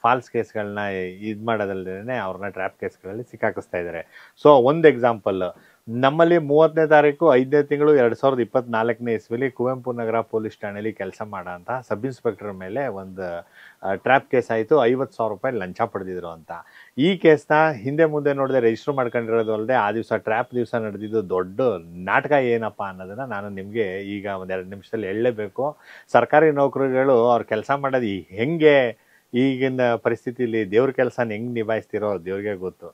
ಫಾಲ್ಸ್ ಕೇಸ್ಗಳನ್ನ ಇದು ಮಾಡೋದಲ್ಲದೇ ಅವ್ರನ್ನ ಟ್ರ್ಯಾಪ್ ಕೇಸ್ಗಳಲ್ಲಿ ಸಿಕ್ಕಾಕಿಸ್ತಾ ಇದ್ದಾರೆ. ಸೊ ಒಂದು ಎಕ್ಸಾಂಪಲ್, ನಮ್ಮಲ್ಲಿ 30ನೇ ತಾರೀಕು 5ನೇ ತಿಂಗಳು 2024ನೇ ಇಸ್ವಿಲಿ ಕುವೆಂಪು ನಗರ ಪೊಲೀಸ್ ಠಾಣೆಯಲ್ಲಿ ಕೆಲಸ ಮಾಡೋ ಅಂತ ಸಬ್ ಇನ್ಸ್ಪೆಕ್ಟರ್ ಮೇಲೆ ಒಂದು ಟ್ರ್ಯಾಪ್ ಕೇಸ್ ಆಯಿತು. 50,000 ರೂಪಾಯಿ ಲಂಚ ಪಡೆದಿದ್ರು ಅಂತ. ಈ ಕೇಸ್ನ ಹಿಂದೆ ಮುಂದೆ ನೋಡಿದೆ ರಿಜಿಸ್ಟರ್ ಮಾಡ್ಕೊಂಡಿರೋದು ಅಲ್ಲದೆ ಆ ದಿವಸ ಟ್ರ್ಯಾಪ್ ದಿವಸ ನಡೆದಿದ್ದು ದೊಡ್ಡ ನಾಟಕ ಏನಪ್ಪ ಅನ್ನೋದನ್ನು ನಾನು ನಿಮಗೆ ಈಗ ಒಂದೆರಡು ನಿಮಿಷದಲ್ಲಿ ಹೇಳಲೇಬೇಕು. ಸರ್ಕಾರಿ ನೌಕರುಗಳು ಅವ್ರ ಕೆಲಸ ಮಾಡೋದು ಹೆಂಗೆ, ಈಗಿನ ಪರಿಸ್ಥಿತಿಯಲ್ಲಿ ದೇವ್ರ ಕೆಲಸನ ಹೆಂಗೆ ನಿಭಾಯಿಸ್ತಿರೋ ದೇವ್ರಿಗೆ ಗೊತ್ತು.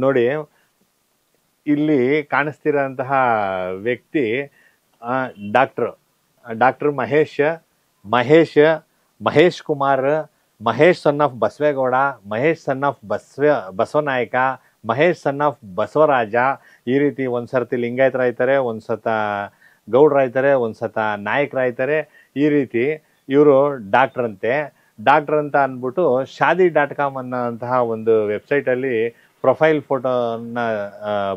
ನೋಡಿ, ಇಲ್ಲಿ ಕಾಣಿಸ್ತಿರೋಂತಹ ವ್ಯಕ್ತಿ doctor Mahesh Kumar, Mahesh son of Basavegowda, Mahesh son of Basavanayaka, Mahesh son of Basavaraja. ಈ ರೀತಿ ಒಂದ್ಸರ್ತಿ ಲಿಂಗಾಯತರಾಯ್ತಾರೆ, ಒಂದ್ಸತ ಗೌಡ್ರಾಯ್ತಾರೆ, ಒಂದ್ಸತ ನಾಯಕರಾಯ್ತಾರೆ. ಈ ರೀತಿ ಇವರು ಡಾಕ್ಟರ್ ಅಂತ ಅಂದ್ಬಿಟ್ಟು shaadi.com ಅನ್ನೋಂತಹ ಒಂದು ವೆಬ್ಸೈಟಲ್ಲಿ ಪ್ರೊಫೈಲ್ ಫೋಟೋನ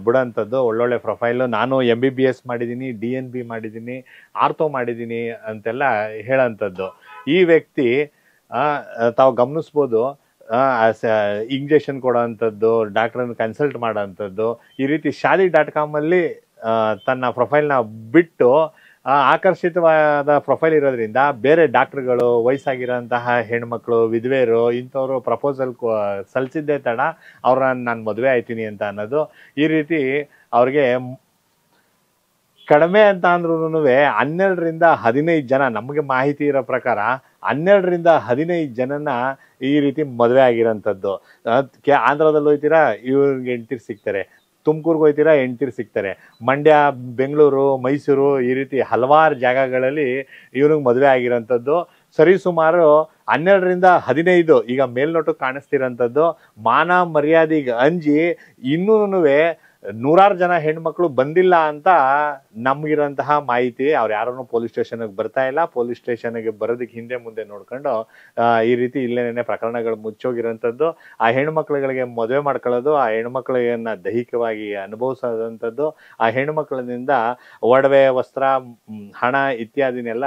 ಬಿಡೋಂಥದ್ದು. ಒಳ್ಳೊಳ್ಳೆ ಪ್ರೊಫೈಲು. ನಾನು MBBS ಮಾಡಿದ್ದೀನಿ, DNB ಮಾಡಿದ್ದೀನಿ, ಆರ್ಥೋ ಮಾಡಿದ್ದೀನಿ ಅಂತೆಲ್ಲ ಹೇಳೋಂಥದ್ದು. ಈ ವ್ಯಕ್ತಿ ತಾವು ಗಮನಿಸ್ಬೋದು, ಇಂಜೆಕ್ಷನ್ ಕೊಡೋವಂಥದ್ದು, ಡಾಕ್ಟ್ರನ್ನ ಕನ್ಸಲ್ಟ್ ಮಾಡೋವಂಥದ್ದು, ಈ ರೀತಿ shaadi.com ತನ್ನ ಪ್ರೊಫೈಲ್ನ ಬಿಟ್ಟು ಆಕರ್ಷಿತವಾದ ಪ್ರೊಫೈಲ್ ಇರೋದ್ರಿಂದ ಬೇರೆ ಡಾಕ್ಟರ್ಗಳು, ವಯಸ್ಸಾಗಿರೋಂತಹ ಹೆಣ್ಮಕ್ಳು, ವಿಧವೆಯರು ಇಂಥವ್ರು ಪ್ರಪೋಸಲ್ ಸಲ್ಲಿಸಿದ್ದೇ ತಡ ಅವ್ರನ್ನ ನಾನು ಮದುವೆ ಆಯ್ತೀನಿ ಅಂತ ಅನ್ನೋದು. ಈ ರೀತಿ ಅವ್ರಿಗೆ ಕಡಿಮೆ ಅಂತ ಅಂದ್ರೂ 12ರಿಂದ 15 ಜನ, ನಮಗೆ ಮಾಹಿತಿ ಇರೋ ಪ್ರಕಾರ 12ರಿಂದ 15 ಜನನ ಈ ರೀತಿ ಮದುವೆ ಆಗಿರೋಂಥದ್ದು. ಆಂಧ್ರದಲ್ಲಿ ಹೋಗ್ತೀರಾ, ಇವ್ರಿಗೆ ಹೆಂಡ್ತಿರು ಸಿಗ್ತಾರೆ. ತುಮಕೂರ್ಗೆ ಹೋಗ್ತೀರಾ, ಹೆಂಡ್ತಿರು ಸಿಗ್ತಾರೆ. ಮಂಡ್ಯ, ಬೆಂಗಳೂರು, ಮೈಸೂರು, ಈ ರೀತಿ ಹಲವಾರು ಜಾಗಗಳಲ್ಲಿ ಇವ್ರಿಗೆ ಮದುವೆ ಆಗಿರೋಂಥದ್ದು. ಸರಿಸುಮಾರು 12ರಿಂದ 15 ಈಗ ಮೇಲ್ನೋಟಕ್ಕೆ ಕಾಣಿಸ್ತಿರೋಂಥದ್ದು. ಮಾನ ಮರ್ಯಾದೆಗೆ ಅಂಜಿ ಇನ್ನೂ ನೂರಾರು ಜನ ಹೆಣ್ಮಕ್ಳು ಬಂದಿಲ್ಲ ಅಂತ ನಮ್ಗಿರೋಂತಹ ಮಾಹಿತಿ. ಅವ್ರು ಯಾರನ್ನು ಪೊಲೀಸ್ ಸ್ಟೇಷನ್ಗೆ ಬರ್ತಾ ಇಲ್ಲ. ಪೊಲೀಸ್ ಸ್ಟೇಷನ್ಗೆ ಬರೋದಕ್ಕೆ ಹಿಂದೆ ಮುಂದೆ ನೋಡ್ಕೊಂಡು ಈ ರೀತಿ ಇಲ್ಲೇನೆ ಪ್ರಕರಣಗಳು ಮುಚ್ಚೋಗಿರೋಂಥದ್ದು. ಆ ಹೆಣ್ಮಕ್ಳುಗಳಿಗೆ ಮದುವೆ ಮಾಡ್ಕೊಳ್ಳೋದು, ಆ ಹೆಣ್ಮಕ್ಳನ್ನ ದೈಹಿಕವಾಗಿ ಅನುಭವಿಸೋದಂಥದ್ದು, ಆ ಹೆಣ್ಮಕ್ಳಿಂದ ಒಡವೆ, ವಸ್ತ್ರ, ಹಣ ಇತ್ಯಾದಿನೆಲ್ಲ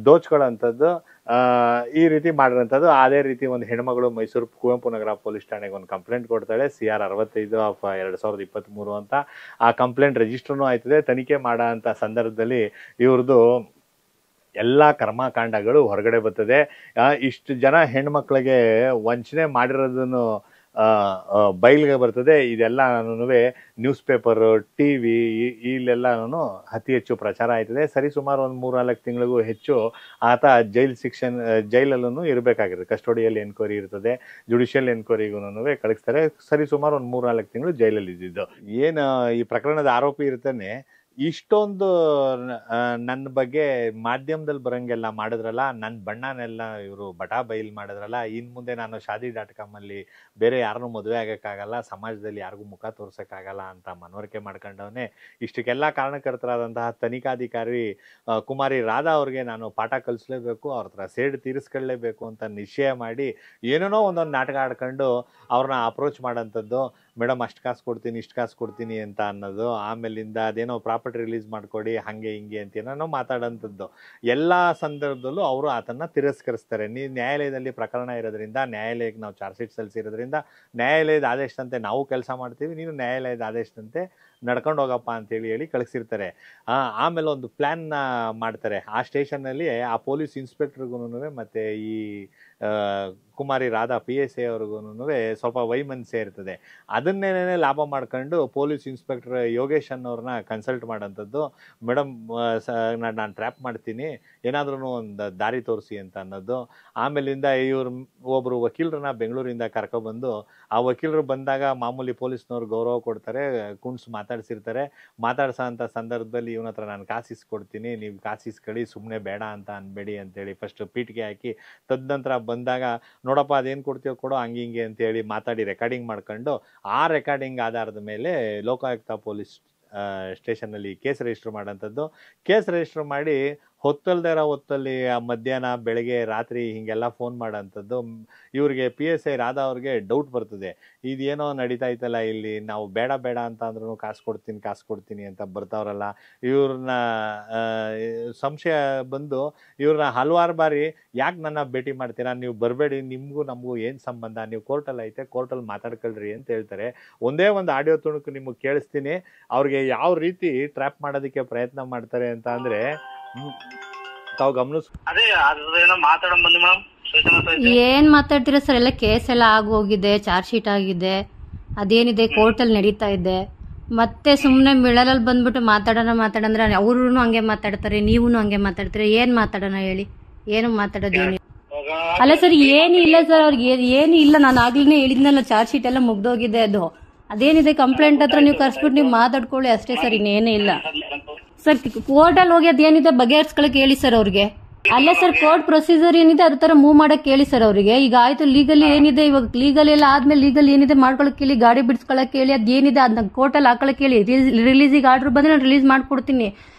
ದೋಚ್ಕೊಳ್ಳೋಂಥದ್ದು, ಈ ರೀತಿ ಮಾಡಿರೋಂಥದ್ದು. ಅದೇ ರೀತಿ ಒಂದು ಹೆಣ್ಮಗಳು ಮೈಸೂರು ಕುವೆಂಪು ನಗರ ಪೊಲೀಸ್ ಠಾಣೆಗೆ ಒಂದು ಕಂಪ್ಲೇಂಟ್ ಕೊಡ್ತಾಳೆ, CR 65/2023 ಅಂತ. ಆ ಕಂಪ್ಲೇಂಟ್ ರಿಜಿಸ್ಟರ್ನೂ ಆಯ್ತದೆ. ತನಿಖೆ ಮಾಡೋ ಅಂತ ಸಂದರ್ಭದಲ್ಲಿ ಇವ್ರದ್ದು ಎಲ್ಲ ಕರ್ಮಕಾಂಡಗಳು ಹೊರಗಡೆ ಬರ್ತದೆ. ಇಷ್ಟು ಜನ ಹೆಣ್ಮಕ್ಳಿಗೆ ವಂಚನೆ ಮಾಡಿರೋದನ್ನು ಬಯಲಿಗೆ ಬರ್ತದೆ. ಇದೆಲ್ಲನೂ ನ್ಯೂಸ್ ಪೇಪರ್, TV ಇಲ್ಲೆಲ್ಲನೂ ಅತಿ ಹೆಚ್ಚು ಪ್ರಚಾರ ಆಯ್ತದೆ. ಸರಿಸುಮಾರು ಒಂದು 3-4 ತಿಂಗಳಿಗೂ ಹೆಚ್ಚು ಆತ ಜೈಲಲ್ಲೂ ಇರಬೇಕಾಗಿರುತ್ತೆ. ಕಸ್ಟೋಡಿಯಲ್ ಎನ್ಕ್ವೈರಿ ಇರ್ತದೆ, ಜುಡಿಷಿಯಲ್ ಎನ್ಕ್ವೈರಿಗೂ ಕಳಿಸ್ತಾರೆ. ಸರಿಸುಮಾರು ಒಂದು 3-4 ತಿಂಗಳು ಜೈಲಲ್ಲಿ ಇದ್ದಿದ್ದು. ಏನು ಈ ಪ್ರಕರಣದ ಆರೋಪಿ ಇರ್ತಾನೆ, ಇಷ್ಟೊಂದು ನನ್ನ ಬಗ್ಗೆ ಮಾಧ್ಯಮದಲ್ಲಿ ಬರಂಗೆಲ್ಲ ಮಾಡಿದ್ರಲ್ಲ, ನನ್ನ ಬಣ್ಣನೆಲ್ಲ ಇವರು ಬಟಾ ಬಯಲ್ ಮಾಡಿದ್ರಲ್ಲ, ಇನ್ನು ಮುಂದೆ ನಾನು shaadi.com ಬೇರೆ ಯಾರನ್ನೂ ಮದುವೆ ಆಗೋಕ್ಕಾಗಲ್ಲ, ಸಮಾಜದಲ್ಲಿ ಯಾರಿಗೂ ಮುಖ ತೋರ್ಸೋಕ್ಕಾಗಲ್ಲ ಅಂತ ಮನವರಿಕೆ ಮಾಡ್ಕೊಂಡವನೇ. ಇಷ್ಟಕ್ಕೆಲ್ಲ ಕಾರಣಕರ್ತರಾದಂತಹ ತನಿಖಾಧಿಕಾರಿ ಕುಮಾರಿ ರಾಧಾ ಅವ್ರಿಗೆ ನಾನು ಪಾಠ ಕಲಿಸ್ಲೇಬೇಕು, ಅವ್ರ ಹತ್ರ ಸೇಡು ತೀರಿಸ್ಕೊಳ್ಳೇಬೇಕು ಅಂತ ನಿಶ್ಚಯ ಮಾಡಿ ಏನೇನೋ ಒಂದೊಂದು ನಾಟಕ ಆಡ್ಕೊಂಡು ಅವ್ರನ್ನ ಅಪ್ರೋಚ್ ಮಾಡೋಂಥದ್ದು. ಮೇಡಮ್ ಅಷ್ಟು ಕಾಸು ಕೊಡ್ತೀನಿ, ಇಷ್ಟು ಕಾಸು ಕೊಡ್ತೀನಿ ಅಂತ ಅನ್ನೋದು. ಆಮೇಲಿಂದ ಅದೇನೋ ಪ್ರಾಪರ್ಟಿ ರಿಲೀಸ್ ಮಾಡ್ಕೊಡಿ, ಹಾಗೆ ಹಿಂಗೆ ಅಂತ ಏನೋ ಮಾತಾಡೋಂಥದ್ದು. ಎಲ್ಲ ಸಂದರ್ಭದಲ್ಲೂ ಅವರು ಆತನ್ನ ತಿರಸ್ಕರಿಸ್ತಾರೆ. ನೀವು ನ್ಯಾಯಾಲಯದಲ್ಲಿ ಪ್ರಕರಣ ಇರೋದ್ರಿಂದ, ನ್ಯಾಯಾಲಯಕ್ಕೆ ನಾವು ಚಾರ್ಜ್ ಶೀಟ್ ಸಲ್ಲಿಸಿರೋದ್ರಿಂದ ನ್ಯಾಯಾಲಯದ ಆದೇಶದಂತೆ ನಾವು ಕೆಲಸ ಮಾಡ್ತೀವಿ, ನೀನು ನ್ಯಾಯಾಲಯದ ಆದೇಶದಂತೆ ನಡ್ಕೊಂಡು ಹೋಗಪ್ಪ ಅಂತೇಳಿ ಕಳಿಸಿರ್ತಾರೆ. ಆಮೇಲೆ ಒಂದು ಪ್ಲ್ಯಾನ್ನ ಮಾಡ್ತಾರೆ. ಆ ಸ್ಟೇಷನ್ನಲ್ಲಿ ಆ ಪೊಲೀಸ್ ಇನ್ಸ್ಪೆಕ್ಟ್ರಿಗೂ ಮತ್ತು ಈ ಕುಮಾರಿ ರಾಧಾ PSI ಅವ್ರಿಗೂ ಸ್ವಲ್ಪ ವೈಮನಸ್ಸೆ ಇರ್ತದೆ. ಅದನ್ನೇನೇ ಲಾಭ ಮಾಡ್ಕೊಂಡು ಪೊಲೀಸ್ ಇನ್ಸ್ಪೆಕ್ಟರ್ ಯೋಗೇಶ್ ಅನ್ನೋರನ್ನ ಕನ್ಸಲ್ಟ್ ಮಾಡೋಂಥದ್ದು. ಮೇಡಮ್ ನಾನು ಟ್ರ್ಯಾಪ್ ಮಾಡ್ತೀನಿ, ಏನಾದ್ರೂ ಒಂದು ದಾರಿ ತೋರಿಸಿ ಅಂತ ಅನ್ನೋದು. ಆಮೇಲಿಂದ ಇವ್ರು ಒಬ್ಬರು ವಕೀಲರನ್ನ ಬೆಂಗಳೂರಿಂದ ಕರ್ಕೊಬಂದು, ಆ ವಕೀಲರು ಬಂದಾಗ ಮಾಮೂಲಿ ಪೊಲೀಸ್ನವ್ರು ಗೌರವ ಕೊಡ್ತಾರೆ, ಕುಣ್ಸ್ ಮಾತಾಡ್ಸಿರ್ತಾರೆ. ಮಾತಾಡ್ಸೋ ಅಂಥ ಸಂದರ್ಭದಲ್ಲಿ ಇವನ ಹತ್ರ ನಾನು ಕಾಸಿಸ್ಕೊಡ್ತೀನಿ, ನೀವು ಕಾಸಿಸ್ಕೊಳ್ಳಿ, ಸುಮ್ಮನೆ ಬೇಡ ಅಂತ ಅನ್ಬೇಡಿ ಅಂತೇಳಿ ಫಸ್ಟ್ ಪೀಠಿಗೆ ಹಾಕಿ, ತದನಂತರ ಬಂದಾಗ ನೋಡಪ್ಪ ಅದೇನು ಕೊಡ್ತೀವೋ ಕೊಡೋ, ಹಂಗೆ ಹಿಂಗೆ ಅಂತೇಳಿ ಮಾತಾಡಿ ರೆಕಾರ್ಡಿಂಗ್ ಮಾಡ್ಕೊಂಡು, ಆ ರೆಕಾರ್ಡಿಂಗ್ ಆಧಾರದ ಮೇಲೆ ಲೋಕಾಯುಕ್ತ ಪೊಲೀಸ್ ಸ್ಟೇಷನ್ನಲ್ಲಿ ಕೇಸ್ ರಿಜಿಸ್ಟರ್ ಮಾಡೋಂಥದ್ದು. ಕೇಸ್ ರಿಜಿಸ್ಟರ್ ಮಾಡಿ ಹೊತ್ತಲ್ದೇ ಇರೋ ಹೊತ್ತಲ್ಲಿ ಮಧ್ಯಾಹ್ನ, ಬೆಳಗ್ಗೆ, ರಾತ್ರಿ ಹಿಂಗೆಲ್ಲ ಫೋನ್ ಮಾಡೋಂಥದ್ದು. ಇವ್ರಿಗೆ PSI ರಾಧಾ ಅವ್ರಿಗೆ ಡೌಟ್ ಬರ್ತದೆ, ಇದೇನೋ ನಡೀತಾ ಇತ್ತಲ್ಲ ಇಲ್ಲಿ, ನಾವು ಬೇಡ ಬೇಡ ಅಂತ ಅಂದ್ರೂ ಕಾಸು ಕೊಡ್ತೀನಿ ಅಂತ ಬರ್ತಾವ್ರಲ್ಲ. ಇವ್ರನ್ನ ಸಂಶಯ ಬಂದು ಇವ್ರನ್ನ ಹಲವಾರು ಬಾರಿ, ಯಾಕೆ ನನ್ನ ಭೇಟಿ ಮಾಡ್ತೀರಾ, ನೀವು ಬರಬೇಡಿ, ನಿಮಗೂ ನಮಗೂ ಏನು ಸಂಬಂಧ, ನೀವು ಕೋರ್ಟಲ್ಲಿ ಐತೆ, ಕೋರ್ಟಲ್ಲಿ ಮಾತಾಡ್ಕೊಳ್ರಿ ಅಂತ ಹೇಳ್ತಾರೆ. ಒಂದೇ ಒಂದು ಆಡಿಯೋ ತುಣುಕು ನಿಮಗೆ ಕೇಳಿಸ್ತೀನಿ. ಅವ್ರಿಗೆ ಯಾವ ರೀತಿ ಟ್ರ್ಯಾಪ್ ಮಾಡೋದಕ್ಕೆ ಪ್ರಯತ್ನ ಮಾಡ್ತಾರೆ ಅಂತ ಅಂದರೆ, ತಾವು ಗಮನಿಸ್. ಏನ್ ಮಾತಾಡ್ತೀರಾ ಸರ್? ಎಲ್ಲ ಕೇಸ್ ಎಲ್ಲ ಆಗೋಗಿದೆ, ಚಾರ್ಜ್ ಶೀಟ್ ಆಗಿದೆ, ಅದೇನಿದೆ ಕೋರ್ಟಲ್ಲಿ ನಡೀತಾ ಇದೆ. ಮತ್ತೆ ಸುಮ್ಮನೆ ಮಿಳಲಲ್ಲಿ ಬಂದ್ಬಿಟ್ಟು ಮಾತಾಡೋಣ ಅವ್ರೂ ಹಂಗೆ ಮಾತಾಡ್ತಾರೆ, ನೀವೂ ಹಂಗೆ ಮಾತಾಡ್ತೀರಾ. ಏನ್ ಮಾತಾಡೋಣ ಹೇಳಿ? ಏನು ಮಾತಾಡೋದೇನು? ಅಲ್ಲ ಸರ್, ಏನು ಇಲ್ಲ ಸರ್, ಅವ್ರಿಗೆ ಏನು ಇಲ್ಲ. ನಾನು ಆಗ್ಲೇ ಹೇಳಿದ್ನಲ್ಲ, ಚಾರ್ಜ್ ಶೀಟ್ ಎಲ್ಲ ಮುಗ್ದೋಗಿದೆ. ಅದೇನಿದೆ ಕಂಪ್ಲೇಂಟ್ ಹತ್ರ ನೀವು ಕರ್ಸ್ಬಿಟ್ಟು ನೀವು ಮಾತಾಡ್ಕೊಳ್ಳಿ ಅಷ್ಟೇ ಸರ್, ಇನ್ನೇನು ಇಲ್ಲ ಸರ್. ಕೋರ್ಟಲ್ಲಿ ಹೋಗಿ ಅದೇನಿದೆ ಬಗೆಹರಿಸ್ಕೊಳಕ್ ಹೇಳಿ ಸರ್ ಅವ್ರಿಗೆ. ಅಲ್ಲ ಸರ್, ಕೋರ್ಟ್ ಪ್ರೊಸೀಜರ್ ಏನಿದೆ ಅದ್ರ ತರ ಮೂವ್ ಮಾಡಕ್ ಹೇಳಿ ಸರ್ ಅವ್ರಿಗೆ. ಈಗ ಆಯ್ತು, ಲೀಗಲಿ ಏನಿದೆ, ಇವಾಗ ಲೀಗಲ್ ಎಲ್ಲ ಆದ್ಮೇಲೆ ಲೀಗಲ್ ಏನಿದೆ ಮಾಡ್ಕೊಳಕ್ ಹೇಳಿ, ಗಾಡಿ ಬಿಡಿಸ್ಕೊಳಕ್ ಹೇಳಿ, ಅದೇನಿದೆ ಅದನ್ನ ಕೋರ್ಟಲ್ಲಿ ಹಾಕೊಳಕ್ ಹೇಳಿ. ರಿಲೀಸಿಗೆ ಆರ್ಡರ್ ಬಂದ್ರೆ ನಾನು ರಿಲೀಸ್ ಮಾಡ್ಕೊಡ್ತೀನಿ.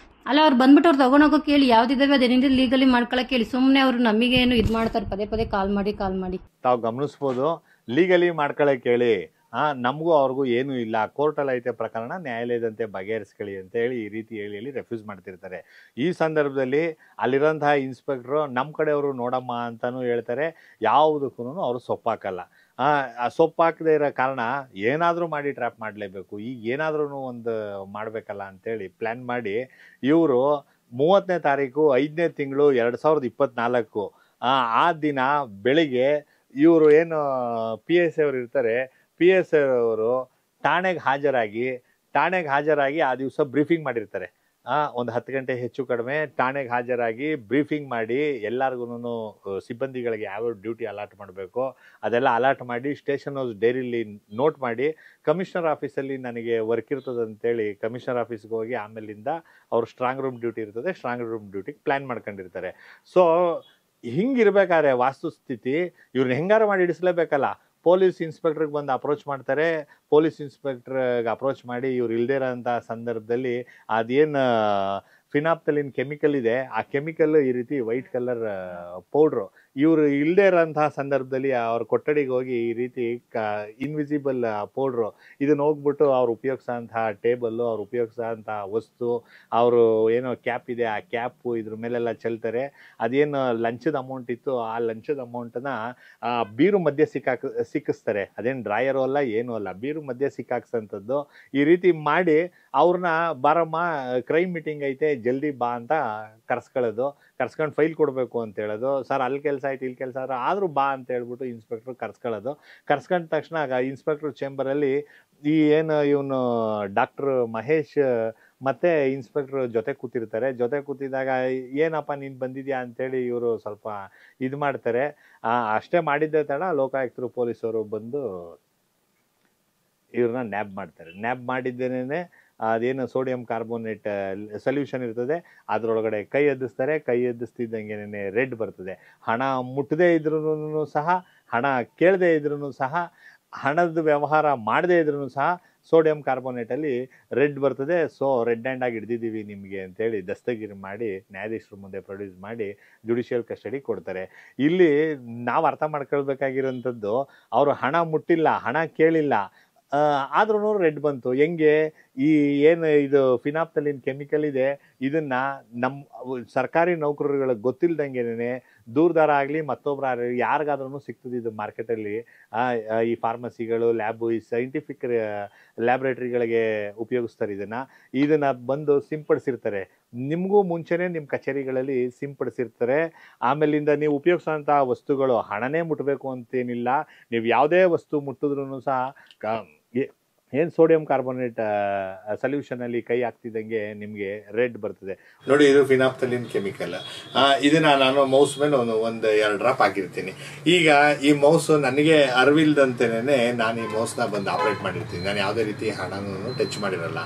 ಅಲ್ಲ, ಅವ್ರು ಬಂದ್ಬಿಟ್ಟು ಅವ್ರು ತಗೊಂಡೋಗಕ್ಕೆ ಹೇಳಿ, ಯಾವ್ದಿದಾವೆ ಅದೇನಿದೆ ಲೀಗಲಿ ಮಾಡ್ಕೊಳಕ್ ಹೇಳಿ. ಸುಮ್ಮನೆ ಅವ್ರು ನಮಗೆ ಏನು ಇದು ಮಾಡ್ತಾರೆ, ಪದೇ ಕಾಲ್ ಮಾಡಿ ತಾವು ಗಮನಿಸ್ಬೋದು. ಲೀಗಲಿ ಮಾಡ್ಕೊಳಕ್ ಹೇಳಿ, ನಮಗೂ ಅವ್ರಿಗೂ ಏನೂ ಇಲ್ಲ, ಕೋರ್ಟಲ್ಲಿ ಐತೆ ಪ್ರಕರಣ, ನ್ಯಾಯಾಲಯದಂತೆ ಬಗೆಹರಿಸ್ಕೊಳ್ಳಿ ಅಂತ ಹೇಳಿ ಈ ರೀತಿ ಹೇಳಿ ರೆಫ್ಯೂಸ್ ಮಾಡ್ತಿರ್ತಾರೆ. ಈ ಸಂದರ್ಭದಲ್ಲಿ ಅಲ್ಲಿರೋಂತಹ ಇನ್ಸ್ಪೆಕ್ಟ್ರು ನಮ್ಮ ಕಡೆಯವರು ನೋಡಮ್ಮ ಅಂತಲೂ ಹೇಳ್ತಾರೆ. ಯಾವುದಕ್ಕೂ ಅವರು ಸೊಪ್ಪಾಕಲ್ಲ. ಸೊಪ್ಪು ಹಾಕದೇ ಇರೋ ಕಾರಣ ಏನಾದರೂ ಮಾಡಿ ಟ್ರ್ಯಾಪ್ ಮಾಡಲೇಬೇಕು, ಈಗ ಏನಾದ್ರೂ ಒಂದು ಮಾಡಬೇಕಲ್ಲ ಅಂತೇಳಿ ಪ್ಲ್ಯಾನ್ ಮಾಡಿ ಇವರು 30ನೇ ತಾರೀಕು 5ನೇ ತಿಂಗಳು 2024 ಆ ದಿನ ಬೆಳಿಗ್ಗೆ ಇವರು ಏನು PSI ಅವರು ಇರ್ತಾರೆ, PSI ಅವರು ಠಾಣೆಗೆ ಹಾಜರಾಗಿ ಆ ದಿವಸ ಬ್ರೀಫಿಂಗ್ ಮಾಡಿರ್ತಾರೆ. ಒಂದು 10 ಗಂಟೆ ಹೆಚ್ಚು ಕಡಿಮೆ ಠಾಣೆಗೆ ಹಾಜರಾಗಿ ಬ್ರೀಫಿಂಗ್ ಮಾಡಿ ಎಲ್ಲರಿಗೂ ಸಿಬ್ಬಂದಿಗಳಿಗೆ ಯಾವ ಡ್ಯೂಟಿ ಅಲಾಟ್ ಮಾಡಬೇಕು ಅದೆಲ್ಲ ಅಲಾಟ್ ಮಾಡಿ ಸ್ಟೇಷನ್ ಹೌಸ್ ಡೈರಿಲಿ ನೋಟ್ ಮಾಡಿ ಕಮಿಷನರ್ ಆಫೀಸಲ್ಲಿ ನನಗೆ ವರ್ಕ್ ಇರ್ತದೆ ಅಂತೇಳಿ ಕಮಿಷನರ್ ಆಫೀಸ್ಗೆ ಹೋಗಿ ಆಮೇಲಿಂದ ಅವ್ರು ಸ್ಟ್ರಾಂಗ್ ರೂಮ್ ಡ್ಯೂಟಿ ಇರ್ತದೆ, ಸ್ಟ್ರಾಂಗ್ ರೂಮ್ ಡ್ಯೂಟಿಗೆ ಪ್ಲ್ಯಾನ್ ಮಾಡ್ಕೊಂಡಿರ್ತಾರೆ. ಸೊ ಹಿಂಗಿರ್ಬೇಕಾದ್ರೆ ವಾಸ್ತುಸ್ಥಿತಿ ಇವ್ರನ್ನ ಹೆಂಗಾರ ಮಾಡಿ ಇಡಿಸ್ಲೇಬೇಕಲ್ಲ. ಪೊಲೀಸ್ ಇನ್ಸ್ಪೆಕ್ಟ್ರಿಗೆ ಬಂದು ಅಪ್ರೋಚ್ ಮಾಡ್ತಾರೆ. ಪೊಲೀಸ್ ಇನ್ಸ್ಪೆಕ್ಟ್ರಿಗೆ ಅಪ್ರೋಚ್ ಮಾಡಿ ಇವ್ರು ಇಲ್ಲದೇ ಇರೋಂಥ ಸಂದರ್ಭದಲ್ಲಿ ಅದೇನು ಫಿನಾಪ್ತಲಿನ್ ಕೆಮಿಕಲ್ ಇದೆ, ಆ ಕೆಮಿಕಲ್ ಈ ರೀತಿ ವೈಟ್ ಕಲರ್ ಪೌಡ್ರು ಇವರು ಇಲ್ಲದೇ ಇರೋಂತಹ ಸಂದರ್ಭದಲ್ಲಿ ಅವ್ರ ಕೊಠಡಿಗೆ ಹೋಗಿ ಈ ರೀತಿ ಇನ್ವಿಸಿಬಲ್ ಪೌಡ್ರು ಇದನ್ನ ಹೋಗ್ಬಿಟ್ಟು ಅವ್ರು ಉಪಯೋಗಿಸೋಂತಹ ಟೇಬಲ್ಲು, ಅವ್ರು ಉಪಯೋಗಿಸೋಂತಹ ವಸ್ತು, ಅವರು ಏನೋ ಕ್ಯಾಪ್ ಇದೆ ಆ ಕ್ಯಾಪು ಇದ್ರ ಮೇಲೆಲ್ಲ ಚೆಲ್ತಾರೆ. ಅದೇನು ಲಂಚದ ಅಮೌಂಟ್ ಇತ್ತು ಆ ಲಂಚದ ಅಮೌಂಟನ್ನ ಬೀರು ಮಧ್ಯೆ ಸಿಕ್ಕಿಸ್ತಾರೆ. ಅದೇನು ಡ್ರಾಯರು ಅಲ್ಲ ಏನೂ ಅಲ್ಲ, ಬೀರು ಮಧ್ಯೆ ಸಿಕ್ಕಾಕ್ಸಂಥದ್ದು. ಈ ರೀತಿ ಮಾಡಿ ಅವ್ರನ್ನ ಬಾರಮ್ಮ ಕ್ರೈಮ್ ಮೀಟಿಂಗ್ ಐತೆ ಜಲ್ದಿ ಬಾ ಅಂತ ಕರ್ಸ್ಕೊಂಡು ಫೈಲ್ ಕೊಡಬೇಕು ಅಂತ ಹೇಳೋದು. ಸರ್ ಅಲ್ಲಿ ಕೆಲಸ ಆಯ್ತು ಇಲ್ಲಿ ಕೆಲಸ ಆದರೂ ಬಾ ಅಂತ ಹೇಳ್ಬಿಟ್ಟು ಇನ್ಸ್ಪೆಕ್ಟ್ರ್ ಕರ್ಸ್ಕೊಂಡ ತಕ್ಷಣ ಇನ್ಸ್ಪೆಕ್ಟ್ರ್ ಚೇಂಬರಲ್ಲಿ ಈ ಏನು ಇವನು ಡಾಕ್ಟರ್ ಮಹೇಶ್ ಮತ್ತೆ ಇನ್ಸ್ಪೆಕ್ಟ್ರ್ ಜೊತೆ ಕೂತಿದ್ದಾಗ ಏನಪ್ಪ ನೀನು ಬಂದಿದ್ಯಾ ಅಂತೇಳಿ ಇವರು ಸ್ವಲ್ಪ ಇದು ಮಾಡ್ತಾರೆ. ಅಷ್ಟೇ ಮಾಡಿದ್ದೆ ತಡ ಲೋಕಾಯುಕ್ತರು ಪೊಲೀಸರು ಬಂದು ಇವ್ರನ್ನ ನ್ಯಾಬ್ ಮಾಡಿದ್ದೇನೆ. ಅದೇನು ಸೋಡಿಯಂ ಕಾರ್ಬೋನೇಟ್ ಸೊಲ್ಯೂಷನ್ ಇರ್ತದೆ ಅದರೊಳಗಡೆ ಕೈ ಎದ್ದಿಸ್ತಿದ್ದಂಗೆ ರೆಡ್ ಬರ್ತದೆ. ಹಣ ಮುಟ್ಟದೇ ಇದ್ರೂ ಸಹ, ಹಣ ಕೇಳದೇ ಇದ್ರೂ ಸಹ, ಹಣದ ವ್ಯವಹಾರ ಮಾಡದೇ ಇದ್ರೂ ಸಹ ಸೋಡಿಯಂ ಕಾರ್ಬೋನೇಟಲ್ಲಿ ರೆಡ್ ಬರ್ತದೆ. ಸೊ ರೆಡ್ ಹ್ಯಾಂಡ್ ಆಗಿ ಹಿಡ್ದಿದ್ದೀವಿ ನಿಮಗೆ ಅಂತೇಳಿ ದಸ್ತಗಿರಿ ಮಾಡಿ ನ್ಯಾಯಾಧೀಶರ ಮುಂದೆ ಪ್ರೊಡ್ಯೂಸ್ ಮಾಡಿ ಜುಡಿಷಿಯಲ್ ಕಸ್ಟಡಿ ಕೊಡ್ತಾರೆ. ಇಲ್ಲಿ ನಾವು ಅರ್ಥ ಮಾಡ್ಕೊಳ್ಬೇಕಾಗಿರೋಂಥದ್ದು, ಅವರು ಹಣ ಮುಟ್ಟಿಲ್ಲ, ಹಣ ಕೇಳಿಲ್ಲ, ಆದ್ರೂ ರೆಡ್ ಬಂತು. ಹೆಂಗೆ? ಈ ಏನು ಇದು ಫಿನಾಪ್ತಲಿನ್ ಕೆಮಿಕಲ್ ಇದೆ ಇದನ್ನ ನಮ್ಮ ಸರ್ಕಾರಿ ನೌಕರರುಗಳಿಗೆ ಗೊತ್ತಿಲ್ದಂಗೆನೆ ದೂರದಾರ ಆಗಲಿ ಮತ್ತೊಬ್ಬರ ಆಗಲಿ ಯಾರಿಗಾದ್ರೂ ಸಿಗ್ತದೆ ಇದು ಮಾರ್ಕೆಟಲ್ಲಿ. ಈ ಫಾರ್ಮಸಿಗಳು, ಲ್ಯಾಬು, ಈ ಸೈಂಟಿಫಿಕ್ ಲ್ಯಾಬ್ರೇಟರಿಗಳಿಗೆ ಉಪಯೋಗಿಸ್ತಾರೆ ಇದನ್ನ ಬಂದು ಸಿಂಪಡಿಸಿರ್ತಾರೆ. ನಿಮಗೂ ಮುಂಚೆನೇ ನಿಮ್ಮ ಕಚೇರಿಗಳಲ್ಲಿ ಸಿಂಪಡಿಸಿರ್ತಾರೆ. ಆಮೇಲಿಂದ ನೀವು ಉಪಯೋಗಿಸೋಂಥ ವಸ್ತುಗಳು ಹಣನೇ ಮುಟ್ಟಬೇಕು ಅಂತೇನಿಲ್ಲ. ನೀವು ಯಾವುದೇ ವಸ್ತು ಮುಟ್ಟಿದ್ರೂ ಸಹ ಏನು ಸೋಡಿಯಂ ಕಾರ್ಬೋನೇಟ್ ಸೊಲ್ಯೂಷನಲ್ಲಿ ಕೈ ಹಾಕ್ತಿದ್ದಂಗೆ ನಿಮಗೆ ರೆಡ್ ಬರ್ತದೆ. ನೋಡಿ, ಇದು ಫಿನಾಪ್ತಲಿನ್ ಕೆಮಿಕಲ್. ಇದನ್ನ ನಾನು ಮೌಸ್ ಮೇಲೆ ಒಂದು 2 ಡ್ರಾಪ್ ಹಾಕಿರ್ತೀನಿ. ಈಗ ಈ ಮೌಸ್ ನನಗೆ ಅರಿವಿಲ್ದಂತೆನೇ ನಾನು ಈ ಮೌಸ್ನ ಬಂದು ಆಪರೇಟ್ ಮಾಡಿರ್ತೀನಿ. ನಾನು ಯಾವುದೇ ರೀತಿ ಹಣನೂ ಟಚ್ ಮಾಡಿರಲ್ಲ.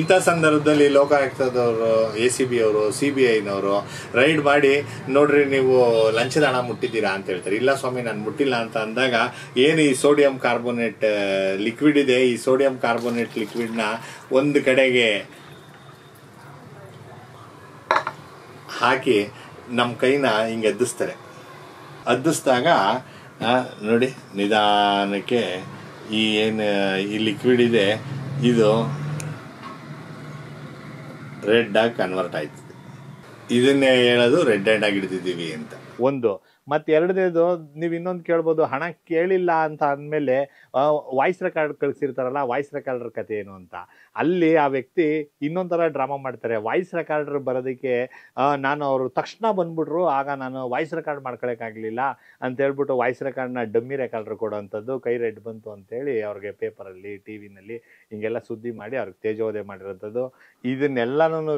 ಇಂಥ ಸಂದರ್ಭದಲ್ಲಿ ಲೋಕಾಯುಕ್ತದವರು, ACB ಅವರು, CBIನವರು ರೈಡ್ ಮಾಡಿ ನೋಡ್ರಿ ನೀವು ಲಂಚದ ಹಣ ಮುಟ್ಟಿದ್ದೀರಾ ಅಂತ ಹೇಳ್ತಾರೆ. ಇಲ್ಲ ಸ್ವಾಮಿ ನಾನು ಮುಟ್ಟಿಲ್ಲ ಅಂತ ಅಂದಾಗ ಏನು ಈ ಸೋಡಿಯಂ ಕಾರ್ಬೋನೇಟ್ ಲಿಕ್ವಿಡ್ ಇದೆ, ಈ ಸೋಡಿಯಂ ಕಾರ್ಬೋನೇಟ್ ಲಿಕ್ವಿಡ್ನ ಒಂದು ಕಡೆಗೆ ಹಾಕಿ ನಮ್ಮ ಕೈನ ಹಿಂಗೆ ಅದ್ದಿಸ್ದಾಗ ನೋಡಿ ನಿಧಾನಕ್ಕೆ ಈ ಏನು ಈ ಲಿಕ್ವಿಡ್ ಇದೆ ಇದು ರೆಡ್ ಆಗಿ ಕನ್ವರ್ಟ್ ಆಯ್ತದೆ. ಇದನ್ನೇ ಹೇಳೋದು ರೆಡ್ ಹ್ಯಾಂಡ್ ಆಗಿ ಹಿಡಿದಿದ್ದೀವಿ ಅಂತ. ಒಂದು ಮತ್ತೆ ಎರಡನೇದು ನೀವು ಇನ್ನೊಂದು ಕೇಳ್ಬೋದು, ಹಣ ಕೇಳಿಲ್ಲ ಅಂತ ಅಂದಮೇಲೆ ವಾಯ್ಸ್ ರೆಕಾರ್ಡ್ ಕಳಿಸಿರ್ತಾರಲ್ಲ, ವಾಯ್ಸ್ ರೆಕಾರ್ಡರ್ ಕತೆ ಏನು ಅಂತ. ಅಲ್ಲಿ ಆ ವ್ಯಕ್ತಿ ಇನ್ನೊಂಥರ ಡ್ರಾಮಾ ಮಾಡ್ತಾರೆ. ವಾಯ್ಸ್ ರೆಕಾರ್ಡರ್ ಬರೋದಕ್ಕೆ ನಾನು ಅವರು ತಕ್ಷಣ ಬಂದ್ಬಿಟ್ರು, ಆಗ ನಾನು ವಾಯ್ಸ್ ರೆಕಾರ್ಡ್ ಮಾಡ್ಕೊಳಕ್ಕಾಗಲಿಲ್ಲ ಅಂತ ಹೇಳ್ಬಿಟ್ಟು ವಾಯ್ಸ್ ರೆಕಾರ್ಡ್ನ ಡಮ್ಮಿ ರೆಕಾರ್ಡರ್ ಕೊಡೋವಂಥದ್ದು, ಕೈ ರೆಡ್ ಬಂತು ಅಂತೇಳಿ ಅವ್ರಿಗೆ ಪೇಪರಲ್ಲಿ, TV-ನಲ್ಲಿ ಹಿಂಗೆಲ್ಲ ಸುದ್ದಿ ಮಾಡಿ ಅವ್ರಿಗೆ ತೇಜೋವಧೆ ಮಾಡಿರೋಂಥದ್ದು. ಇದನ್ನೆಲ್ಲನೂ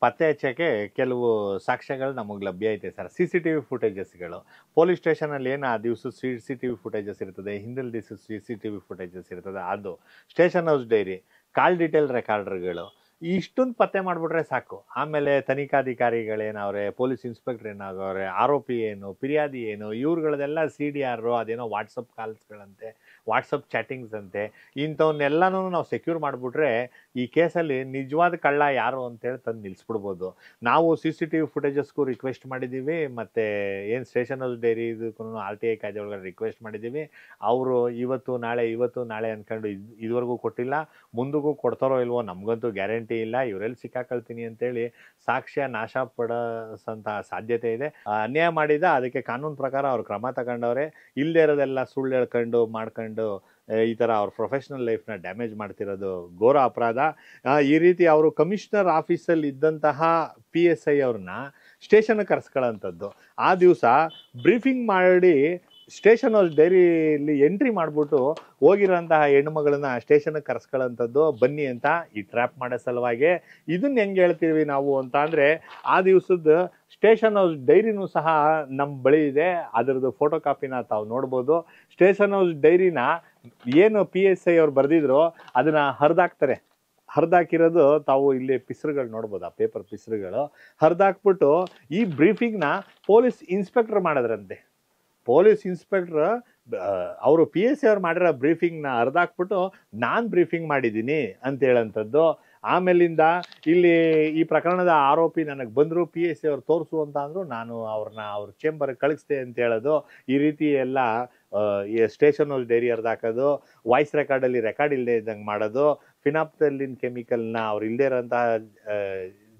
ಪತ್ತೆ ಹಚ್ಚೋಕ್ಕೆ ಕೆಲವು ಸಾಕ್ಷ್ಯಗಳು ನಮಗೆ ಲಭ್ಯ ಐತೆ ಸರ್. CCTV ಫುಟೇಜಸ್ಗಳು ಪೊಲೀಸ್ ಸ್ಟೇಷನಲ್ಲಿ ಏನು ಆ ದಿವಸ CCTV ಫುಟೇಜಸ್ ಇರ್ತದೆ, ಹಿಂದಿನ ದಿವಸ CCTV ಫುಟೇಜಸ್ ಇರ್ತದೆ, ಅದು ಸ್ಟೇಷನ್ ಹೌಸ್ ಡೈರಿ, ಕಾಲ್ ಡೀಟೇಲ್ ರೆಕಾರ್ಡರ್ಗಳು, ಇಷ್ಟೊಂದು ಪತ್ತೆ ಮಾಡಿಬಿಟ್ರೆ ಸಾಕು. ಆಮೇಲೆ ತನಿಖಾಧಿಕಾರಿಗಳೇನವ್ರೆ, ಪೊಲೀಸ್ ಇನ್ಸ್ಪೆಕ್ಟರ್ ಏನಾಗವ್ರೆ, ಆರೋಪಿ ಏನು, ಫಿರ್ಯಾದಿ ಏನು, ಇವ್ರುಗಳದೆಲ್ಲ CDR ಅದೇನೋ ವಾಟ್ಸಪ್ ಕಾಲ್ಸ್ಗಳಂತೆ, ವಾಟ್ಸಪ್ ಚಾಟಿಂಗ್ಸ್ ಅಂತೆ, ಇಂಥವನ್ನೆಲ್ಲನೂ ನಾವು ಸೆಕ್ಯೂರ್ ಮಾಡಿಬಿಟ್ರೆ ಈ ಕೇಸಲ್ಲಿ ನಿಜವಾದ ಕಳ್ಳ ಯಾರು ಅಂತೇಳಿ ತಂದು ನಿಲ್ಲಿಸ್ಬಿಡ್ಬೋದು. ನಾವು CCTV ಫುಟೇಜಸ್ಗೂ ರಿಕ್ವೆಸ್ಟ್ ಮಾಡಿದ್ದೀವಿ, ಮತ್ತು ಏನು ಸ್ಟೇಷನ್ ಹೌಸ್ ಡೈರಿ ಇದಕ್ಕೂ RTI ಕಾಯ್ದೆ ಒಳಗಡೆ ರಿಕ್ವೆಸ್ಟ್ ಮಾಡಿದ್ದೀವಿ. ಅವರು ಇವತ್ತು ನಾಳೆ ಅಂದ್ಕೊಂಡು ಇದುವರೆಗೂ ಕೊಟ್ಟಿಲ್ಲ, ಮುಂದಕ್ಕೂ ಕೊಡ್ತಾರೋ ಇಲ್ವೋ ನಮಗಂತೂ ಗ್ಯಾರಂಟಿ ಇಲ್ಲ. ಇವರೆಲ್ಲಿ ಸಿಕ್ಕಾಕೊಳ್ತೀನಿ ಅಂತೇಳಿ ಸಾಕ್ಷ್ಯ ನಾಶ ಪಡಿಸೋಂಥ ಸಾಧ್ಯತೆ ಇದೆ. ಅನ್ಯಾಯ ಮಾಡಿದ ಅದಕ್ಕೆ ಕಾನೂನು ಪ್ರಕಾರ ಅವ್ರು ಕ್ರಮ ತಗೊಂಡವ್ರೆ. ಇಲ್ಲದೆ ಇರೋದೆಲ್ಲ ಸುಳ್ಳು ಹೇಳ್ಕೊಂಡು ಮಾಡ್ಕೊಂಡು ಈ ಥರ ಅವ್ರ ಪ್ರೊಫೆಷ್ನಲ್ ಲೈಫ್ನ ಡ್ಯಾಮೇಜ್ ಮಾಡ್ತಿರೋದು ಘೋರ ಅಪರಾಧ. ಈ ರೀತಿ ಅವರು ಕಮಿಷನರ್ ಆಫೀಸಲ್ಲಿ ಇದ್ದಂತಹ PSI ಅವ್ರನ್ನ ಸ್ಟೇಷನ್ಗೆ ಕರೆಸ್ಕೊಳ್ಳೋಂಥದ್ದು, ಆ ದಿವಸ ಬ್ರೀಫಿಂಗ್ ಮಾಡಿ ಸ್ಟೇಷನ್ ಹೌಸ್ ಡೈರಿಲಿ ಎಂಟ್ರಿ ಮಾಡಿಬಿಟ್ಟು ಹೋಗಿರೋಂತಹ ಹೆಣ್ಮಗಳನ್ನ ಸ್ಟೇಷನ್ಗೆ ಕರೆಸ್ಕೊಳ್ಳೋಂಥದ್ದು ಬನ್ನಿ ಅಂತ ಈ ಟ್ರ್ಯಾಪ್ ಮಾಡೋ ಸಲುವಾಗಿ. ಇದನ್ನ ಹೆಂಗೆ ಹೇಳ್ತೀವಿ ನಾವು ಅಂತ ಅಂದರೆ, ಆ ದಿವಸದ ಸ್ಟೇಷನ್ ಹೌಸ್ ಡೈರಿನೂ ಸಹ ನಮ್ಮ ಬಳಿ ಇದೆ, ಅದರದ್ದು ಫೋಟೋ ಕಾಪಿನ ತಾವು ನೋಡ್ಬೋದು. ಸ್ಟೇಷನ್ ಹೌಸ್ ಡೈರಿನ ಏನು PSI ಅವ್ರು ಬರೆದಿದ್ರು ಅದನ್ನ ಹರಿದಾಕಿರೋದು ತಾವು ಇಲ್ಲಿ ಪಿಸ್ರುಗಳು ನೋಡ್ಬೋದು, ಆ ಪೇಪರ್ ಪಿಸ್ರುಗಳು ಹರಿದಾಕ್ಬಿಟ್ಟು ಈ ಬ್ರೀಫಿಂಗ್ನ ಪೊಲೀಸ್ ಇನ್ಸ್ಪೆಕ್ಟರ್ ಮಾಡಿದ್ರಂತೆ. ಪೊಲೀಸ್ ಇನ್ಸ್ಪೆಕ್ಟರ್ ಅವರು PSI ಅವ್ರು ಮಾಡಿರೋ ಬ್ರೀಫಿಂಗ್ನ ಹರಿದಾಕ್ಬಿಟ್ಟು ನಾನು ಬ್ರೀಫಿಂಗ್ ಮಾಡಿದ್ದೀನಿ ಅಂತ ಹೇಳೋಂಥದ್ದು. ಆಮೇಲಿಂದ ಇಲ್ಲಿ ಈ ಪ್ರಕರಣದ ಆರೋಪಿ ನನಗೆ ಬಂದರು, PSI ಅವ್ರು ತೋರಿಸು ಅಂತ ಅಂದರು, ನಾನು ಅವ್ರ ಚೇಂಬರ್ಗೆ ಕಳಿಸ್ದೆ ಅಂತ ಹೇಳೋದು. ಈ ರೀತಿ ಎಲ್ಲ ಸ್ಟೇಷನ್ ಹೌಸ್ ಡೈರಿ ಹರಿದಾಕೋದು, ವಾಯ್ಸ್ ರೆಕಾರ್ಡಲ್ಲಿ ರೆಕಾರ್ಡ್ ಇಲ್ಲದೆ ಇದ್ದಂಗೆ ಮಾಡೋದು, ಫಿನಾಪ್ತಲಿನ್ ಕೆಮಿಕಲ್ನ ಅವ್ರು ಇಲ್ಲದೆ ಇರೋಂತಹ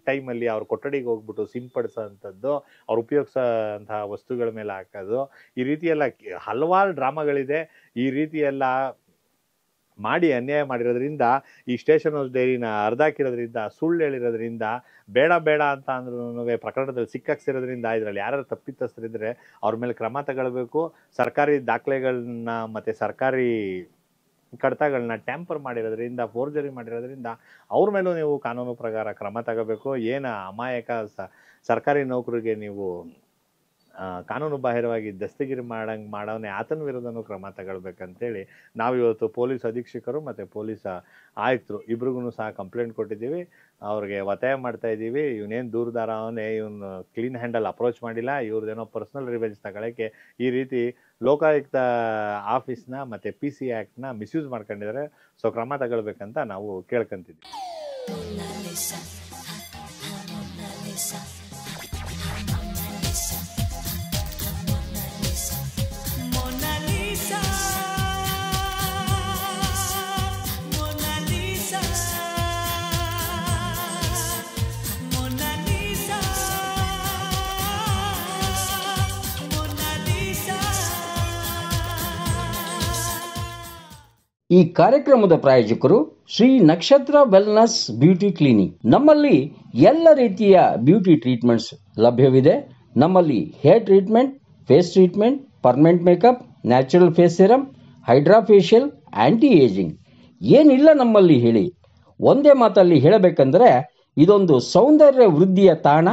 ಟೈಮಲ್ಲಿ ಅವ್ರ ಕೊಠಡಿಗೆ ಹೋಗ್ಬಿಟ್ಟು ಸಿಂಪಡಿಸೋಂಥದ್ದು, ಅವ್ರು ಉಪಯೋಗಿಸೋಂತಹ ವಸ್ತುಗಳ ಮೇಲೆ ಹಾಕೋದು, ಈ ರೀತಿ ಎಲ್ಲ ಹಲವಾರು ಡ್ರಾಮಾಗಳಿದೆ. ಈ ರೀತಿ ಎಲ್ಲ ಮಾಡಿ ಅನ್ಯಾಯ ಮಾಡಿರೋದ್ರಿಂದ, ಈ ಸ್ಟೇಷನ್ ಹೌಸ್ ಡೈರಿನ ಹರಿದಾಕಿರೋದ್ರಿಂದ, ಸುಳ್ಳು ಹೇಳಿರೋದ್ರಿಂದ, ಬೇಡ ಅಂತ ಅಂದ್ರೂ ಪ್ರಕರಣದಲ್ಲಿ ಸಿಕ್ಕಾಕ್ಸಿರೋದ್ರಿಂದ ಇದರಲ್ಲಿ ಯಾರು ತಪ್ಪಿತಸ್ಥರಿದ್ರೆ ಅವ್ರ ಮೇಲೆ ಕ್ರಮ ತಗೊಳ್ಬೇಕು. ಸರ್ಕಾರಿ ದಾಖಲೆಗಳನ್ನ ಮತ್ತು ಸರ್ಕಾರಿ ಕಡತಗಳನ್ನ ಟ್ಯಾಂಪರ್ ಮಾಡಿರೋದ್ರಿಂದ, ಫೋರ್ಜರಿ ಮಾಡಿರೋದ್ರಿಂದ ಅವ್ರ ಮೇಲೂ ನೀವು ಕಾನೂನು ಪ್ರಕಾರ ಕ್ರಮ ತಗೋಬೇಕು. ಏನು ಅಮಾಯಕ ಸರ್ಕಾರಿ ನೌಕರಿಗೆ ನೀವು ಕಾನೂನು ಬಾಹಿರವಾಗಿ ದಸ್ತಗಿರಿ ಮಾಡೋನೆ ಆತನ ವಿರುದ್ಧನೂ ಕ್ರಮ ತಗೊಳ್ಬೇಕಂತೇಳಿ ನಾವಿವತ್ತು ಪೊಲೀಸ್ ಅಧೀಕ್ಷಕರು ಮತ್ತು ಪೊಲೀಸ್ ಆಯುಕ್ತರು ಇಬ್ರಿಗೂ ಸಹ ಕಂಪ್ಲೇಂಟ್ ಕೊಟ್ಟಿದ್ದೀವಿ. ಅವ್ರಿಗೆ ಒತ್ತಾಯ ಮಾಡ್ತಾ ಇದ್ದೀವಿ, ಇವನೇನು ದೂರದಾರ ಅವನೇ, ಇವನು ಕ್ಲೀನ್ ಹ್ಯಾಂಡಲ್ ಅಪ್ರೋಚ್ ಮಾಡಿಲ್ಲ, ಇವ್ರದ್ದೇನೋ ಪರ್ಸನಲ್ ರಿವೆಂಜ್ ತಗೊಳ್ಳೋಕ್ಕೆ ಈ ರೀತಿ ಲೋಕಾಯುಕ್ತ ಆಫೀಸ್ನ ಮತ್ತು PC ಆ್ಯಕ್ಟ್ನ ಮಿಸ್ಯೂಸ್ ಮಾಡ್ಕೊಂಡಿದ್ದಾರೆ. ಸೊ ಕ್ರಮ ತಗೊಳ್ಬೇಕಂತ ನಾವು ಕೇಳ್ಕೊಂತಿದ್ವಿ. ಈ ಕಾರ್ಯಕ್ರಮದ ಪ್ರಾಯೋಜಕರು ಶ್ರೀ ನಕ್ಷತ್ರ ವೆಲ್ನೆಸ್ ಬ್ಯೂಟಿ ಕ್ಲಿನಿಕ್. ನಮ್ಮಲ್ಲಿ ಎಲ್ಲ ರೀತಿಯ ಬ್ಯೂಟಿ ಟ್ರೀಟ್ಮೆಂಟ್ಸ್ ಲಭ್ಯವಿದೆ. ನಮ್ಮಲ್ಲಿ hair treatment, face treatment, permanent makeup, natural face serum, hydra facial, anti ageing, ಏನಿಲ್ಲ ನಮ್ಮಲ್ಲಿ ಹೇಳಿ. ಒಂದೇ ಮಾತಲ್ಲಿ ಹೇಳಬೇಕಂದ್ರೆ ಇದೊಂದು ಸೌಂದರ್ಯ ವೃದ್ಧಿಯ ತಾಣ.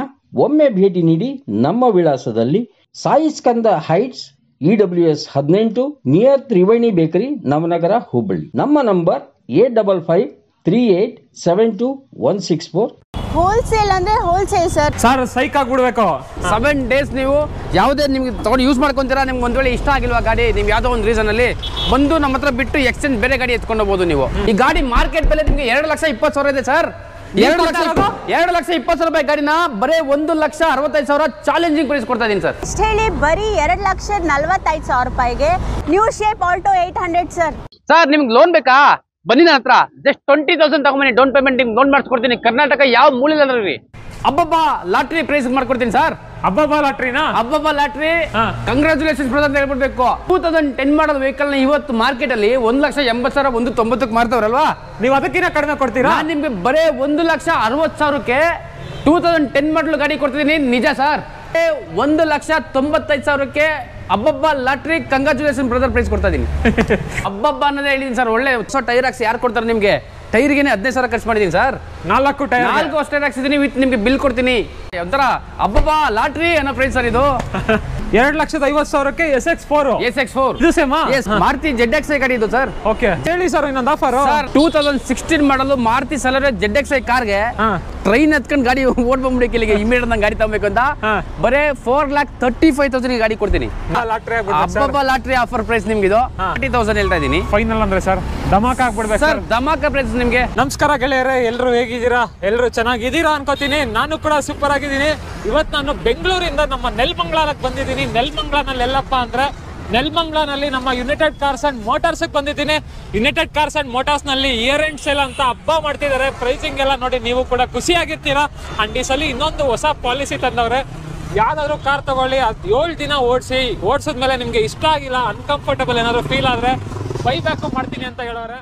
ಒಮ್ಮೆ ಭೇಟಿ ನೀಡಿ. ನಮ್ಮ ವಿಳಾಸದಲ್ಲಿ Sai Skanda heights, EWS 18 near Triveni bakery, Navanagar, Hubballi. ನಮ್ಮ ನಂಬರ್ 8553872164. ಹೋಲ್ಸೇಲ್ ಅಂದ್ರೆ ಹೋಲ್ಸೇಲ್ ಸರ್ ಸೈಕ್ ಆಗ್ಬಿಡ್ಬೇಕು. 7 days ನೀವು ಯಾವುದೇ ನಿಮ್ಗೆ ತಗೊಂಡು ಯೂಸ್ ಮಾಡ್ಕೊಂತೀರಾ, ನಿಮ್ಗೆ ಒಂದ್ ವೇಳೆ ಇಷ್ಟ ಆಗಿಲ್ವಾ ಗಾಡಿ, ನಿಮ್ಗೆ ಯಾವುದೋ ಒಂದು ರೀಸನ್ ಅಲ್ಲಿ ಬಂದು ನಮ್ಮ ಹತ್ರ ಬಿಟ್ಟು ಎಕ್ಸ್ಚೇಂಜ್ ಬೇರೆ ಗಾಡಿ ಎತ್ಕೊಂಡು ಹೋಗ್ಬೋದು ನೀವು. ಈ ಗಾಡಿ ಮಾರ್ಕೆಟ್ ಬೆಲೆ ನಿಮ್ಗೆ 2,20,000 ಇದೆ ಸರ್. 2,20,000 ರೂಪಾಯಿ ಗಾಡಿನ ಬರೀ 1,65,000 ಚಾಲೆಂಜಿಂಗ್ ಪ್ರೈಸ್ ಕೊಡ್ತಾ ಇದೀನಿ ಸರ್. ಅಷ್ಟು ಹೇಳಿ ಬರೀ 2,45,000 ರೂಪಾಯಿಗೆ new shape Alto 800 sir. Sir ನಿಮ್ಗೆ ಲೋನ್ ಬೇಕಾ? ಬನ್ನಿ ನನ್ನ ಹತ್ರ. ಜಸ್ಟ್ 20,000 ತಗೊಂಬನ್ನಿ, ಡೌನ್ ಪೇಮೆಂಟ್ ನಿಮ್ಗೆ ಲೋನ್ ಮಾಡಿಸ್ಕೊಡ್ತೀನಿ. ಕರ್ನಾಟಕ ಯಾವ ಮೂಲೆಯಲ್ಲಿ ಅಬ್ಬಬ್ಬಾ ಲಾಟ್ರಿ ಪ್ರೈಸ್ ಮಾಡ್ಕೊಡ್ತೀನಿ ಸರ್. ಅಬ್ಬಬ್ಬಾ ಲಾಟ್ರಿನಾ? ಅಬ್ಬಬ್ಬಾ ಲಾಟ್ರಿ, ಕಂಗ್ರಾಚುಲೇಷನ್ಸ್ ಬ್ರದರ್ ಅಂತ ಹೇಳ್ಬಿಡ್ಬೇಕು. 2010 ಮಾಡಲ್ ವೆಹಿಕಲ್ ನ ಇವತ್ತು ಮಾರ್ಕೆಟ್ ಅಲ್ಲಿ 1,80,000 190ಕ್ಕೆ ಮಾರ್ತಾವ್ರಲ್ವಾ, ನೀವು ಅದಕ್ಕಿಂತ ಕಡಿಮೆ ಕೊಡ್ತೀರಾ? ನಾನು ನಿಮ್ಗೆ ಬರೇ 1,60,000ಕ್ಕೆ 2010 ಮಾಡಲ್ ಗಾಡಿ ಕೊಡ್ತಿದ್ದೀನಿ. ನಿಜ ಸರ್. 1,95,000ಕ್ಕೆ ಅಬ್ಬಬ್ಬಾ ಲಾಟ್ರಿ ಕಂಗ್ರಾಚುಲೇಷನ್ ಬ್ರದರ್ ಪ್ರೈಸ್ ಕೊಡ್ತಾ ಇದೀನಿ. ಅಬ್ಬಬ್ಬಾ ಅನ್ನೋದೇ ಹೇಳಿದೀನಿ ಸರ್. ಒಳ್ಳೆ ಹೊಸ ಟೈರ್ ಹಾಕ್ಸಿ ಯಾರು ಕೊಡ್ತಾರೆ ನಿಮ್ಗೆ? ಟೈರ್ಗೆ 15,000 ಖರ್ಚು ಮಾಡಿದೀನಿ ಸರ್. 4 ಟೈರ್ 4 ಅಷ್ಟೇ ಹಾಕ್ಸಿದೀನಿ, ವಿತ್ ನಿಮ್ಗೆ ಬಿಲ್ ಕೊಡ್ತೀನಿ. ಒಂಥರ ಅಬ್ಬಬ್ಬಾ ಲಾಟ್ರಿ ಅನ್ನೋ ಪ್ರೈಸ್ ಸರ್ ಇದು. 2,50,000ಕ್ಕೆ SX4 ಇದು ಸೇಮಾ? ಮಾರುತಿ ZXi ಗಾಡಿ ಇದು ಸರ್. ಓಕೆ, ಹೇಳಿ ಸರ್ ಇನ್ನೊಂದು ಆಫರ್. ಸರ್ 2016 ಮಾಡಲು ಮಾರುತಿ ಸೆಲೆರಿಯೋ ZXi ಕಾರ್ಗೆ ಟ್ರೈನ್ ಹತ್ಕೊಂಡು ಗಾಡಿ ಓಡ್ಬಂದ್ಬಿಡಕ್ಕೆ ಇಲ್ಲಿಗೆ ಇಮಿಡಿಯೇಟ್ ನಂಗೆ ಗಾಡಿ ತಗೋಬೇಕು ಅಂತ ಬರೇ 4,35,000 ಗಾಡಿ ಕೊಡ್ತೀನಿ. ಹಬ್ಬಬ್ಬ ಲಾಟ್ರಿ ಆಫರ್ ಪ್ರೈಸ್ ನಿಮ್ಗೆ ಇದು 30,000 ಹೇಳ್ತಾ ಇದೀನಿ ಫೈನಲ್ ಅಂದ್ರೆ ಸರ್ ಧಮಾಕ ಆಗ್ಬಿಡ್ಬೇಕು ಸರ್. ಧಮಾಕ ಪ್ರೈಸ್ ನಿಮ್ಗೆ. ನಮಸ್ಕಾರ ಗೆಳೆಯರೇ, ಎಲ್ಲರೂ ಹೇಗಿದ್ದೀರಾ? ಎಲ್ಲರೂ ಚೆನ್ನಾಗಿದ್ದೀರಾ ಅನ್ಕೋತೀನಿ. ನಾನು ಕೂಡ ಸೂಪರ್ ಆಗಿದ್ದೀನಿ. ಇವತ್ತು ನಾನು ಬೆಂಗಳೂರಿಂದ ನಮ್ಮ ನೆಲಮಂಗಲಕ್ಕೆ ಬಂದಿದ್ದೀನಿ. ನೆಲಮಂಗಲನಲ್ಲಿ ಎಲ್ಲಪ್ಪ ಅಂದ್ರೆ ನೆಲಮಂಗಲನಲ್ಲಿ ನಮ್ಮ ಯುನೈಟೆಡ್ ಕಾರ್ಸ್ ಅಂಡ್ ಮೋಟಾರ್ಸ್ ಬಂದಿದ್ದೀನಿ. ಯುನೈಟೆಡ್ ಕಾರ್ಸ್ ಅಂಡ್ ಮೋಟಾರ್ಸ್ ನಲ್ಲಿ ಇಯರ್ ಎಂಡ್ ಸೇಲ್ ಅಂತ ಹಬ್ಬ ಮಾಡ್ತಿದ್ದಾರೆ. ಪ್ರೈಸಿಂಗ್ ಎಲ್ಲ ನೋಡಿ ನೀವು ಕೂಡ ಖುಷಿಯಾಗಿರ್ತೀರಾ. ಅಂಡ್ ಈ ಸಲ ಇನ್ನೊಂದು ಹೊಸ ಪಾಲಿಸಿ ತಂದವ್ರೆ. ಯಾವ್ದಾದ್ರು ಕಾರ್ ತಗೊಳ್ಳಿ, ಅದು 7 ದಿನ ಓಡಿಸಿದ್ಮೇಲೆ ನಿಮ್ಗೆ ಇಷ್ಟ ಆಗಿಲ್ಲ, ಅನ್ಕಂಫರ್ಟಬಲ್ ಏನಾದ್ರು ಫೀಲ್ ಆದ್ರೆ ಬೈ ಬ್ಯಾಕ್ ಮಾಡ್ತೀನಿ ಅಂತ ಹೇಳೋರೆ.